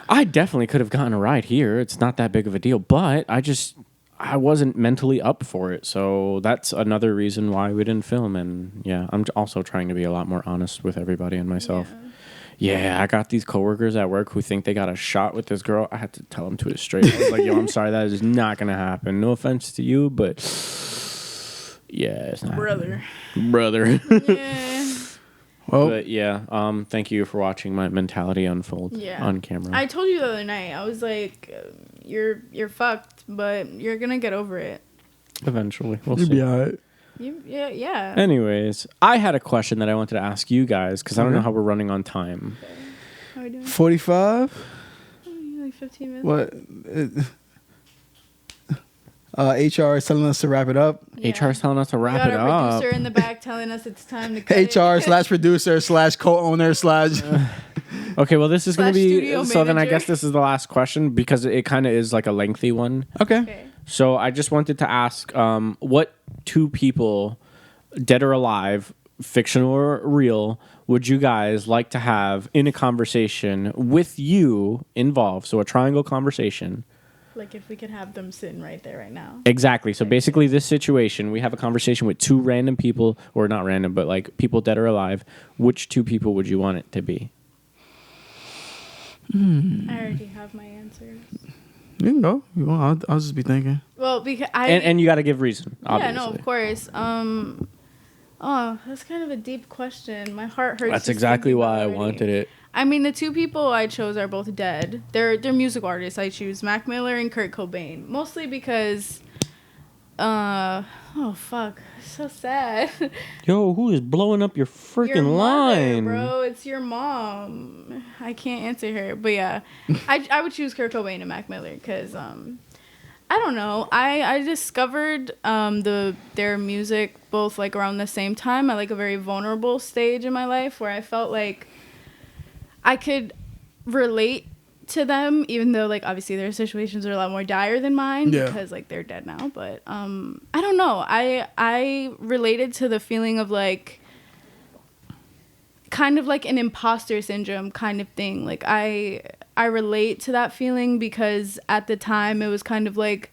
[SPEAKER 2] I definitely could have gotten a ride here. It's not that big of a deal, but I wasn't mentally up for it. So that's another reason why we didn't film. And yeah, I'm also trying to be a lot more honest with everybody and myself. Yeah, I got these coworkers at work who think they got a shot with this girl. I had to tell them to it straight. I was like, yo, I'm sorry, that is not going to happen. No offense to you, but yeah, it's not
[SPEAKER 1] Brother.
[SPEAKER 2] Brother.
[SPEAKER 1] Yeah.
[SPEAKER 3] Well,
[SPEAKER 2] But yeah, thank you for watching my mentality unfold on camera.
[SPEAKER 1] I told you the other night. I was like, you're fucked, but you're gonna get over it.
[SPEAKER 2] Eventually, we'll
[SPEAKER 3] you'll
[SPEAKER 2] see.
[SPEAKER 3] be all right.
[SPEAKER 1] Yeah.
[SPEAKER 2] Anyways, I had a question that I wanted to ask you guys because I don't know how we're running on time.
[SPEAKER 1] How are we doing?
[SPEAKER 3] 45?
[SPEAKER 1] Like 15 minutes.
[SPEAKER 3] What? HR is telling us to wrap it up.
[SPEAKER 2] HR is telling us to
[SPEAKER 1] We
[SPEAKER 2] wrap
[SPEAKER 1] got
[SPEAKER 2] it
[SPEAKER 1] our
[SPEAKER 2] up.
[SPEAKER 1] producer in the back telling us it's time to cut it.
[SPEAKER 3] HR/producer/co-owner/
[SPEAKER 2] Okay, well, this is going to
[SPEAKER 1] Slash
[SPEAKER 2] be
[SPEAKER 1] studio
[SPEAKER 2] so. Then I
[SPEAKER 1] manager.
[SPEAKER 2] guess this is the last question because it kind of is like a lengthy one.
[SPEAKER 3] Okay.
[SPEAKER 1] Okay.
[SPEAKER 2] So I just wanted to ask, what two people, dead or alive, fictional or real, would you guys like to have in a conversation with you involved? So a triangle conversation.
[SPEAKER 1] Like if we could have them sitting right there right now.
[SPEAKER 2] Exactly. So basically, this situation, we have a conversation with two random people, or not random, but like people dead or alive. Which two people would you want it to be?
[SPEAKER 1] I already have my answers.
[SPEAKER 3] You can go. You want? I'll just be thinking.
[SPEAKER 1] Well, because
[SPEAKER 2] And you got to give reason. Obviously.
[SPEAKER 1] Yeah, no, of course. Oh, that's kind of a deep question. My heart hurts.
[SPEAKER 2] That's
[SPEAKER 1] just
[SPEAKER 2] exactly
[SPEAKER 1] thinking
[SPEAKER 2] why
[SPEAKER 1] about
[SPEAKER 2] I
[SPEAKER 1] it already.
[SPEAKER 2] wanted it.
[SPEAKER 1] I mean, the two people I chose are both dead. They're music artists. I choose Mac Miller and Kurt Cobain, mostly because, oh fuck, so sad.
[SPEAKER 2] Yo, who is blowing up your freaking
[SPEAKER 1] Your mother,
[SPEAKER 2] line,
[SPEAKER 1] bro? It's your mom. I can't answer her, but yeah, I would choose Kurt Cobain and Mac Miller because I don't know. I discovered their music both like around the same time at like a very vulnerable stage in my life where I felt like I could relate to them, even though like obviously their situations are a lot more dire than mine because like they're dead now. But I don't know. I related to the feeling of like kind of like an imposter syndrome kind of thing. Like I relate to that feeling because at the time it was kind of like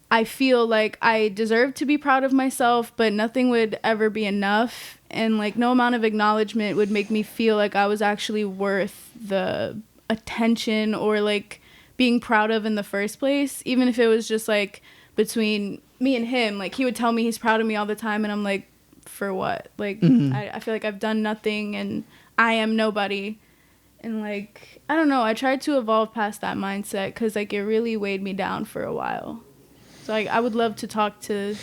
[SPEAKER 1] I feel like I deserve to be proud of myself, but nothing would ever be enough. And like no amount of acknowledgement would make me feel like I was actually worth the attention or like being proud of in the first place. Even if it was just like between me and him, like he would tell me he's proud of me all the time. And I'm like, for what? Like, I feel like I've done nothing and I am nobody. And like, I don't know. I tried to evolve past that mindset because like it really weighed me down for a while. So like, I would love to talk to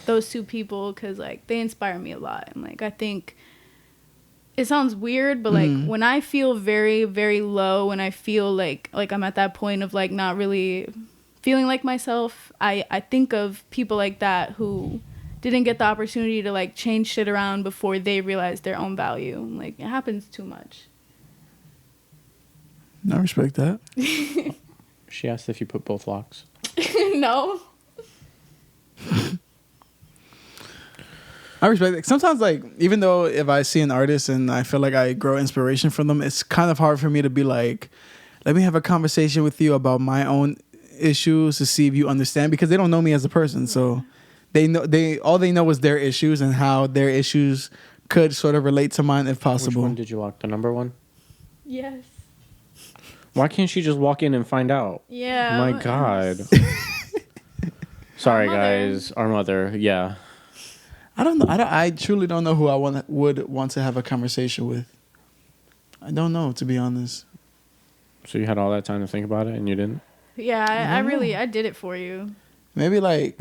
[SPEAKER 1] those two people because like they inspire me a lot. And like, I think it sounds weird, but like when I feel very, very low and I feel like I'm at that point of like not really feeling like myself, I think of people like that who didn't get the opportunity to like change shit around before they realized their own value. Like it happens too much.
[SPEAKER 3] I respect that.
[SPEAKER 2] She asked if you put both locks.
[SPEAKER 1] No.
[SPEAKER 3] I respect it. Sometimes, like, even though if I see an artist and I feel like I grow inspiration from them, it's kind of hard for me to be like, let me have a conversation with you about my own issues to see if you understand, because they don't know me as a person. So all they know is their issues and how their issues could sort of relate to mine if possible.
[SPEAKER 2] Which one did you lock? The number one?
[SPEAKER 1] Yes.
[SPEAKER 2] Why can't she just walk in and find out?
[SPEAKER 1] Yeah.
[SPEAKER 2] My God. Sorry,
[SPEAKER 1] Our mother.
[SPEAKER 2] guys. Our mother. Yeah.
[SPEAKER 3] I don't know. I truly don't know who I would want to have a conversation with. I don't know, to be honest.
[SPEAKER 2] So you had all that time to think about it and you didn't?
[SPEAKER 1] Yeah, I did it for you.
[SPEAKER 3] Maybe like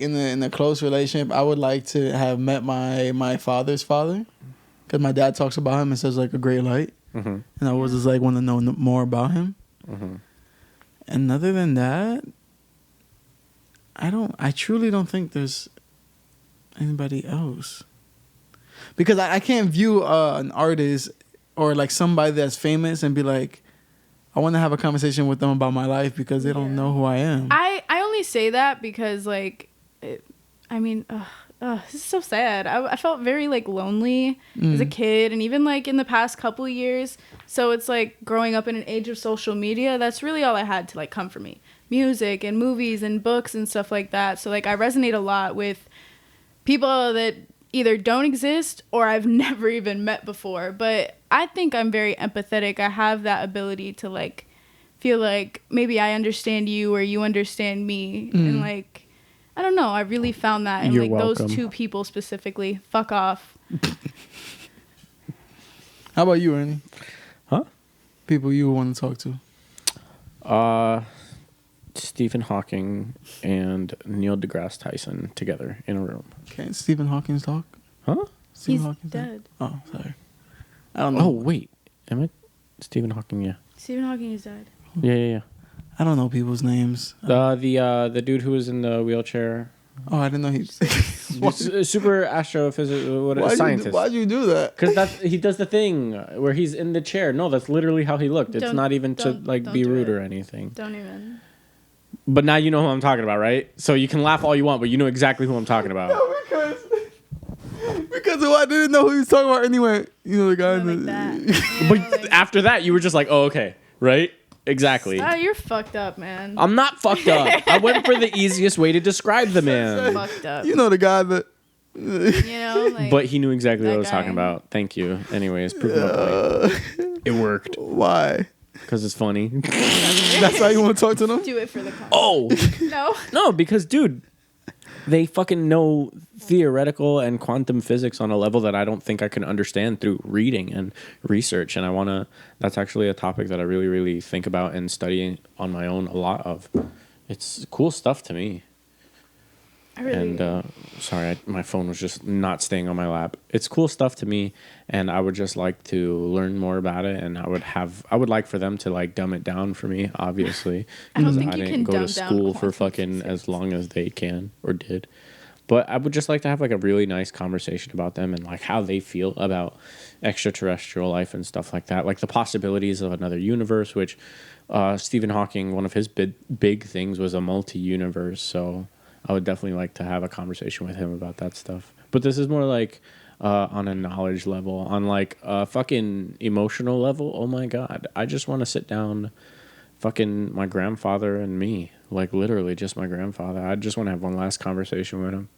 [SPEAKER 3] in the close relationship, I would like to have met my father's father, because my dad talks about him and says like a great light, and I was just like want to know more about him. And other than that, I truly don't think there's anybody else, because I can't view an artist or like somebody that's famous and be like, I want to have a conversation with them about my life, because they don't know who I am.
[SPEAKER 1] I only say that because like, this is so sad. I felt very like lonely as a kid, and even like in the past couple of years. So it's like growing up in an age of social media, that's really all I had to like come for me. Music and movies and books and stuff like that. So like I resonate a lot with people that either don't exist or I've never even met before. But I think I'm very empathetic. I have that ability to like feel like maybe I understand you or you understand me. And like, I don't know. I really found that in like those two people specifically. Fuck off.
[SPEAKER 3] How about you, Ernie?
[SPEAKER 2] Huh?
[SPEAKER 3] People you want to talk to?
[SPEAKER 2] Stephen Hawking and Neil deGrasse Tyson together in a room.
[SPEAKER 3] Can't Stephen Hawking talk?
[SPEAKER 2] Huh?
[SPEAKER 3] Stephen
[SPEAKER 1] He's
[SPEAKER 3] Hawking's
[SPEAKER 1] dead.
[SPEAKER 3] Oh, sorry. I don't know.
[SPEAKER 2] Oh, wait. Am I? Stephen Hawking, yeah.
[SPEAKER 1] Stephen Hawking is dead.
[SPEAKER 2] Yeah.
[SPEAKER 3] I don't know people's names.
[SPEAKER 2] The dude who was in the wheelchair.
[SPEAKER 3] Oh, I didn't know he.
[SPEAKER 2] Super astrophysics. Scientist.
[SPEAKER 3] Why'd you do that?
[SPEAKER 2] Because he does the thing where he's in the chair. No, that's literally how he looked. It's not even to like be rude or anything.
[SPEAKER 1] Don't even.
[SPEAKER 2] But now you know who I'm talking about, right? So you can laugh all you want, but you know exactly who I'm talking about.
[SPEAKER 3] No, because I didn't know who he was talking about anyway. You know the guy.
[SPEAKER 1] Like that.
[SPEAKER 2] But after that, you were just like, oh, okay, right? Exactly.
[SPEAKER 1] Oh, you're fucked up, man.
[SPEAKER 2] I'm not fucked up. I went for the easiest way to describe the man.
[SPEAKER 1] Fucked up.
[SPEAKER 3] You know the guy that.
[SPEAKER 1] Like,
[SPEAKER 2] but he knew exactly what I was talking about. Thank you. Anyways, prove my point. It worked.
[SPEAKER 3] Why?
[SPEAKER 2] Because it's funny.
[SPEAKER 3] That's why you want to talk to them?
[SPEAKER 1] Do it for the content.
[SPEAKER 2] Oh! No, because, dude, they fucking know theoretical and quantum physics on a level that I don't think I can understand through reading and research. And that's actually a topic that I really, really think about and study on my own a lot of. It's cool stuff to me. Sorry, my phone was just not staying on my lap. It's cool stuff to me, and I would just like to learn more about it. And I would like for them to like dumb it down for me, obviously, because I didn't go to school for fucking as long as they can or did. But I would just like to have like a really nice conversation about them and like how they feel about extraterrestrial life and stuff like that, like the possibilities of another universe. Which Stephen Hawking, one of his big things was a multi-universe, so. I would definitely like to have a conversation with him about that stuff. But this is more like on a knowledge level, on like a fucking emotional level. Oh my God. I just want to sit down, fucking my grandfather and me. Like literally just my grandfather. I just want to have one last conversation with him.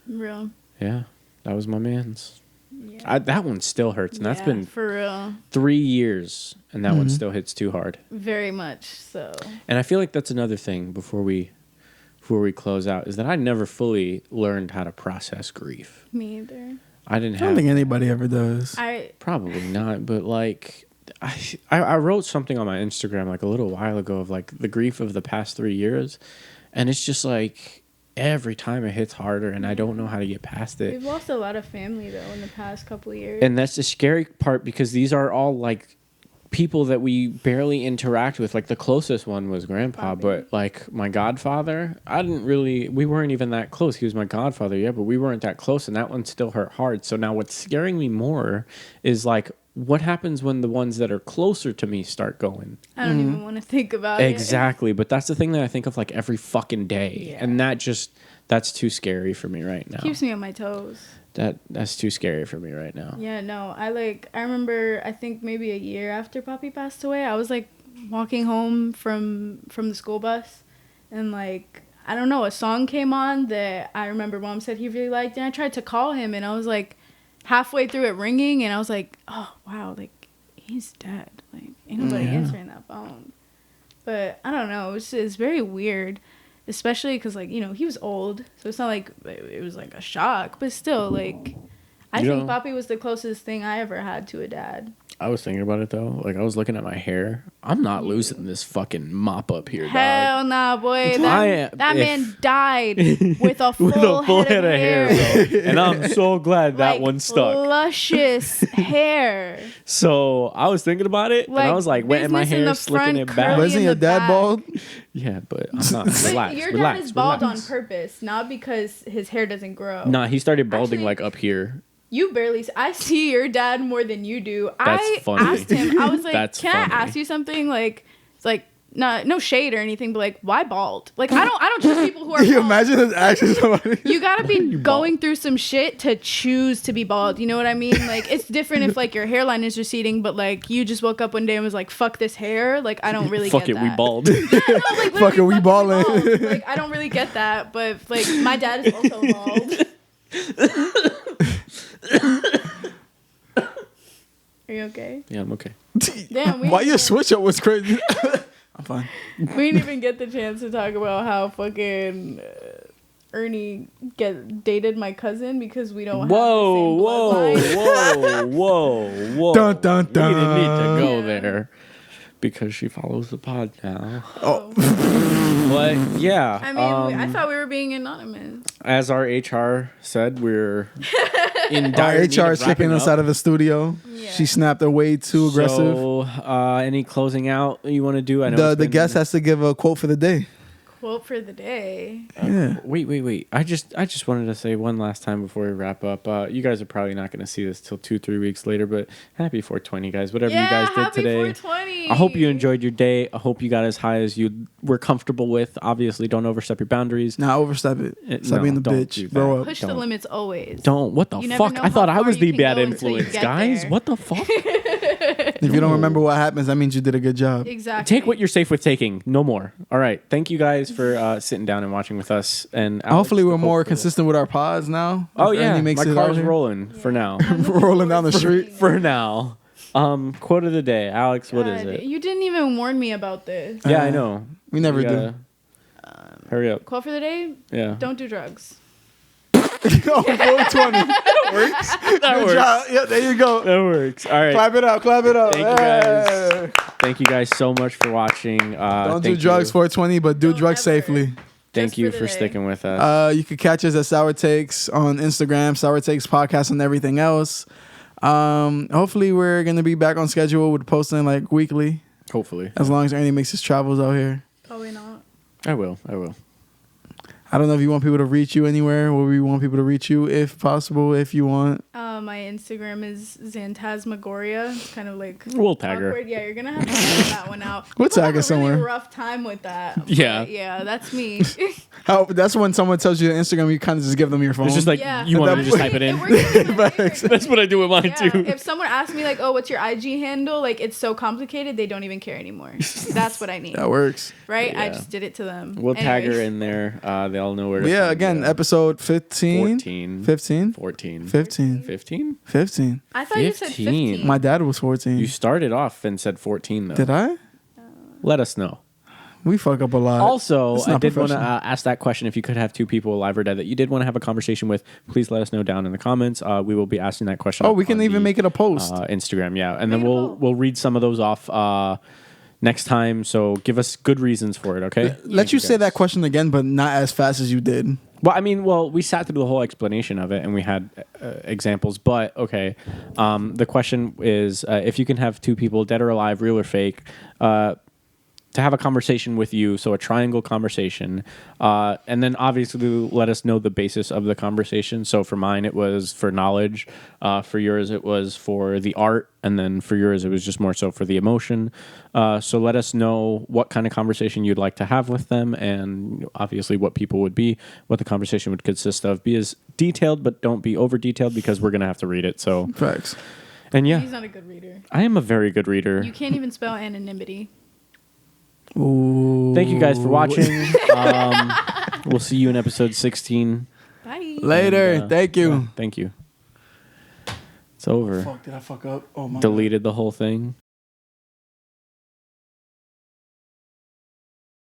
[SPEAKER 1] Real.
[SPEAKER 2] Yeah. That was my man's.
[SPEAKER 1] Yeah.
[SPEAKER 2] That one still hurts. And that's been
[SPEAKER 1] for real
[SPEAKER 2] 3 years. And that one still hits too hard.
[SPEAKER 1] Very much so.
[SPEAKER 2] And I feel like that's another thing before we close out, is that I never fully learned how to process grief.
[SPEAKER 1] Me either.
[SPEAKER 3] I don't think anybody ever does.
[SPEAKER 2] Probably not, but like I wrote something on my Instagram like a little while ago of like the grief of the past 3 years, and it's just like every time it hits harder and I don't know how to get past it.
[SPEAKER 1] We've lost a lot of family though in the past couple of years.
[SPEAKER 2] And that's the scary part, because these are all like people that we barely interact with. Like the closest one was Grandpa, but like my godfather, we weren't even that close. He was my godfather, yeah, but we weren't that close, and that one still hurt hard. So now what's scaring me more is like, what happens when the ones that are closer to me start going?
[SPEAKER 1] I don't even want to think about it.
[SPEAKER 2] Exactly, but that's the thing that I think of like every fucking day, and that's too scary for me right now.
[SPEAKER 1] Keeps me on my toes.
[SPEAKER 2] That's too scary for me right now.
[SPEAKER 1] Yeah, no, I remember, I think maybe a year after Poppy passed away, I was like walking home from the school bus, and like, I don't know, a song came on that I remember Mom said he really liked, and I tried to call him, and I was like halfway through it ringing, and I was like, oh wow, like he's dead, like ain't nobody answering that phone. But I don't know, it's very weird. Especially because, like, you know, he was old, so it's not like it was, like, a shock. But still, like, I think Poppy was the closest thing I ever had to a dad.
[SPEAKER 2] I was thinking about it though. Like I was looking at my hair. I'm not losing this fucking mop up here, dog.
[SPEAKER 1] Hell nah, boy. That man died with a full, head of hair.
[SPEAKER 2] bro. And I'm so glad that
[SPEAKER 1] Like,
[SPEAKER 2] one stuck.
[SPEAKER 1] Luscious hair.
[SPEAKER 2] So I was thinking about it, and I was like wetting my
[SPEAKER 1] business in
[SPEAKER 2] hair,
[SPEAKER 1] the
[SPEAKER 2] slicking
[SPEAKER 1] front,
[SPEAKER 2] it back.
[SPEAKER 1] curly
[SPEAKER 3] Wasn't
[SPEAKER 1] in
[SPEAKER 3] your
[SPEAKER 1] the
[SPEAKER 3] dad
[SPEAKER 1] back.
[SPEAKER 3] bald?
[SPEAKER 2] Yeah, but I'm not.
[SPEAKER 1] But
[SPEAKER 2] Relax,
[SPEAKER 1] your
[SPEAKER 2] relax,
[SPEAKER 1] dad is bald
[SPEAKER 2] relax.
[SPEAKER 1] on purpose, not because his hair doesn't grow.
[SPEAKER 2] Nah, he started balding
[SPEAKER 1] Actually,
[SPEAKER 2] like up here.
[SPEAKER 1] You barely. I see your dad more than you do.
[SPEAKER 2] That's
[SPEAKER 1] I
[SPEAKER 2] funny.
[SPEAKER 1] asked him. I was like,
[SPEAKER 2] That's
[SPEAKER 1] "Can
[SPEAKER 2] funny.
[SPEAKER 1] I ask you something?" Like, it's like no shade or anything, but like, why bald? Like, I don't trust people who are.
[SPEAKER 3] Can you
[SPEAKER 1] bald.
[SPEAKER 3] imagine us asking somebody?
[SPEAKER 1] You gotta be
[SPEAKER 2] You
[SPEAKER 1] going
[SPEAKER 2] bald.
[SPEAKER 1] through some shit to choose to be bald. You know what I mean? Like, it's different if like your hairline is receding, but like you just woke up one day and was like, "Fuck this hair." Like, I don't really
[SPEAKER 2] Fuck
[SPEAKER 1] get
[SPEAKER 2] it, we
[SPEAKER 1] that.
[SPEAKER 2] bald.
[SPEAKER 1] Yeah, no, like,
[SPEAKER 3] Fuck it, we
[SPEAKER 1] literally,
[SPEAKER 3] ballin'.
[SPEAKER 1] bald. Like, I don't really get that, but like my dad is also bald. Are you okay?
[SPEAKER 2] Yeah, I'm okay.
[SPEAKER 1] Damn,
[SPEAKER 3] Why your switch up was crazy? I'm fine.
[SPEAKER 1] We didn't even get the chance to talk about how fucking Ernie dated my cousin because we don't have the same bloodline.
[SPEAKER 2] whoa.
[SPEAKER 3] Dun, dun, dun.
[SPEAKER 2] We didn't need to go
[SPEAKER 1] Yeah.
[SPEAKER 2] there because she follows the pod now.
[SPEAKER 3] Oh.
[SPEAKER 2] But yeah,
[SPEAKER 1] I mean, I thought we were being anonymous.
[SPEAKER 2] as our HR said, we're in
[SPEAKER 3] Our
[SPEAKER 2] dire need
[SPEAKER 3] HR
[SPEAKER 2] of
[SPEAKER 3] is kicking
[SPEAKER 2] wrapping
[SPEAKER 3] us
[SPEAKER 2] up.
[SPEAKER 3] out of the studio.
[SPEAKER 1] Yeah.
[SPEAKER 3] She snapped her way too aggressive.
[SPEAKER 2] So, any closing out you want to do? I know
[SPEAKER 3] The guest has to give a quote for the day.
[SPEAKER 1] Quote for the day.
[SPEAKER 3] Yeah.
[SPEAKER 2] Wait. I just wanted to say one last time before we wrap up. You guys are probably not going to see this till 2-3 weeks later, but happy 420, guys. Whatever you guys did
[SPEAKER 1] happy
[SPEAKER 2] today.
[SPEAKER 1] 420.
[SPEAKER 2] I hope you enjoyed your day. I hope you got as high as you were comfortable with. Obviously, don't overstep your boundaries.
[SPEAKER 3] Now overstep it. Stop
[SPEAKER 2] No,
[SPEAKER 3] being the
[SPEAKER 2] don't do
[SPEAKER 3] bitch.
[SPEAKER 2] that.
[SPEAKER 3] Grow up.
[SPEAKER 1] Push the
[SPEAKER 2] Don't.
[SPEAKER 1] limits always.
[SPEAKER 2] Don't. What the
[SPEAKER 1] You never
[SPEAKER 2] fuck?
[SPEAKER 1] know
[SPEAKER 2] I thought
[SPEAKER 1] how
[SPEAKER 2] I
[SPEAKER 1] far
[SPEAKER 2] was
[SPEAKER 1] you
[SPEAKER 2] the
[SPEAKER 1] can
[SPEAKER 2] bad
[SPEAKER 1] go until you
[SPEAKER 2] influence,
[SPEAKER 1] get
[SPEAKER 2] guys.
[SPEAKER 1] there.
[SPEAKER 2] What the fuck?
[SPEAKER 3] If you don't remember what happens, that means you did a good job.
[SPEAKER 1] Exactly.
[SPEAKER 2] Take what you're safe with taking. No more. All right. Thank you guys for sitting down and watching with us. And Alex,
[SPEAKER 3] Hopefully, we're
[SPEAKER 2] the
[SPEAKER 3] more
[SPEAKER 2] host for this.
[SPEAKER 3] consistent with our pods now.
[SPEAKER 2] Oh
[SPEAKER 3] If
[SPEAKER 2] yeah,
[SPEAKER 3] Ernie makes
[SPEAKER 2] my
[SPEAKER 3] it out
[SPEAKER 2] car's
[SPEAKER 3] here.
[SPEAKER 2] rolling for now.
[SPEAKER 3] Rolling down the street.
[SPEAKER 2] For now. Quote of the day, Alex. What is
[SPEAKER 1] God,
[SPEAKER 2] it?
[SPEAKER 1] You didn't even warn me about this.
[SPEAKER 2] Yeah, I know.
[SPEAKER 3] We never
[SPEAKER 2] We
[SPEAKER 3] do.
[SPEAKER 2] gotta- Hurry up.
[SPEAKER 1] Quote for the day:
[SPEAKER 2] Yeah.
[SPEAKER 1] don't do drugs.
[SPEAKER 3] Oh, 420.
[SPEAKER 2] That works. That
[SPEAKER 3] Good
[SPEAKER 2] works.
[SPEAKER 3] job. Yeah, there you go.
[SPEAKER 2] That works. All right.
[SPEAKER 3] Clap it up. Clap it up.
[SPEAKER 2] Thank you guys.
[SPEAKER 3] Hey.
[SPEAKER 2] Thank you guys so much for watching.
[SPEAKER 3] Don't do
[SPEAKER 2] thank
[SPEAKER 3] drugs
[SPEAKER 2] you.
[SPEAKER 3] 420, but do
[SPEAKER 1] Don't
[SPEAKER 3] drugs
[SPEAKER 1] ever.
[SPEAKER 3] safely.
[SPEAKER 2] Thank
[SPEAKER 1] Just
[SPEAKER 2] you
[SPEAKER 1] for
[SPEAKER 2] for
[SPEAKER 1] the day.
[SPEAKER 2] sticking with us.
[SPEAKER 3] You can catch us at Sour Takes on Instagram, Sour Takes Podcast, and everything else. Hopefully, we're going to be back on schedule with posting like weekly,
[SPEAKER 2] Hopefully.
[SPEAKER 3] as long as Ernie makes his travels out here.
[SPEAKER 1] Probably not.
[SPEAKER 2] I will.
[SPEAKER 3] I don't know if you want people to reach you anywhere, or we want people to reach you if possible, if you want.
[SPEAKER 1] My Instagram is Xantasmagoria. It's kind of like
[SPEAKER 2] We'll tag her.
[SPEAKER 1] awkward. Yeah, you're gonna have to figure that one out.
[SPEAKER 3] We'll
[SPEAKER 1] People
[SPEAKER 3] tag
[SPEAKER 1] have
[SPEAKER 3] her
[SPEAKER 1] a really
[SPEAKER 3] somewhere.
[SPEAKER 1] rough time with that. but
[SPEAKER 2] Yeah.
[SPEAKER 1] yeah, that's me.
[SPEAKER 3] That's when someone tells you Instagram, you kind of just give them your phone.
[SPEAKER 2] It's just like
[SPEAKER 1] Yeah.
[SPEAKER 2] you want me to just
[SPEAKER 3] That-
[SPEAKER 2] type it in.
[SPEAKER 1] works in my favor.
[SPEAKER 2] That's what I do with mine
[SPEAKER 1] Yeah,
[SPEAKER 2] too.
[SPEAKER 1] if someone asks me like, "Oh, what's your IG handle?" Like, it's so complicated, they don't even care anymore. That's what I need,
[SPEAKER 3] that works.
[SPEAKER 1] right? I
[SPEAKER 2] Yeah.
[SPEAKER 1] just did it to them.
[SPEAKER 2] We'll tag her
[SPEAKER 1] Anyways.
[SPEAKER 2] in there. They all know where to
[SPEAKER 3] But yeah,
[SPEAKER 2] find
[SPEAKER 3] again,
[SPEAKER 2] you.
[SPEAKER 3] episode 15,
[SPEAKER 2] 14.
[SPEAKER 3] 15,
[SPEAKER 2] 14.
[SPEAKER 3] 15,
[SPEAKER 2] 15?
[SPEAKER 3] 15.
[SPEAKER 1] I thought you said
[SPEAKER 2] 15.
[SPEAKER 1] 15.
[SPEAKER 3] My dad was 14.
[SPEAKER 2] You started off and said 14 though.
[SPEAKER 3] Did I?
[SPEAKER 2] Let us know.
[SPEAKER 3] We fuck up a lot.
[SPEAKER 2] Also,
[SPEAKER 3] It's
[SPEAKER 2] I
[SPEAKER 3] not
[SPEAKER 2] did want to
[SPEAKER 3] professional.
[SPEAKER 2] ask that question. If you could have two people, alive or dead, that you did want to have a conversation with, please let us know down in the comments. We will be asking that question.
[SPEAKER 3] Oh,
[SPEAKER 2] up
[SPEAKER 3] we can
[SPEAKER 2] on
[SPEAKER 3] even
[SPEAKER 2] the,
[SPEAKER 3] make it a post.
[SPEAKER 2] Instagram, yeah, and then
[SPEAKER 1] Make it a
[SPEAKER 2] we'll
[SPEAKER 1] poll.
[SPEAKER 2] read some of those off next time. So give us good reasons for it, okay?
[SPEAKER 3] Let you say
[SPEAKER 2] guys.
[SPEAKER 3] that question again, but not as fast as you did.
[SPEAKER 2] Well, I mean, we sat through the whole explanation of it and we had examples, but okay. The question is if you can have two people, dead or alive, real or fake, to have a conversation with you, so a triangle conversation, and then obviously let us know the basis of the conversation. So for mine, it was for knowledge. For yours, it was for the art, and then for yours, it was just more so for the emotion. So let us know what kind of conversation you'd like to have with them, and obviously what people would be, what the conversation would consist of. Be as detailed, but don't be over detailed because we're gonna have to read it. So,
[SPEAKER 3] Facts.
[SPEAKER 2] and yeah,
[SPEAKER 1] He's not a good reader.
[SPEAKER 2] I am a very good reader.
[SPEAKER 1] You can't even spell anonymity.
[SPEAKER 3] Ooh.
[SPEAKER 2] Thank you guys for watching. We'll see you in episode 16.
[SPEAKER 1] Bye.
[SPEAKER 3] Later.
[SPEAKER 2] And,
[SPEAKER 3] Thank you.
[SPEAKER 2] Thank you. It's over.
[SPEAKER 3] Fuck, did I fuck up? Oh my.
[SPEAKER 2] Deleted the whole thing.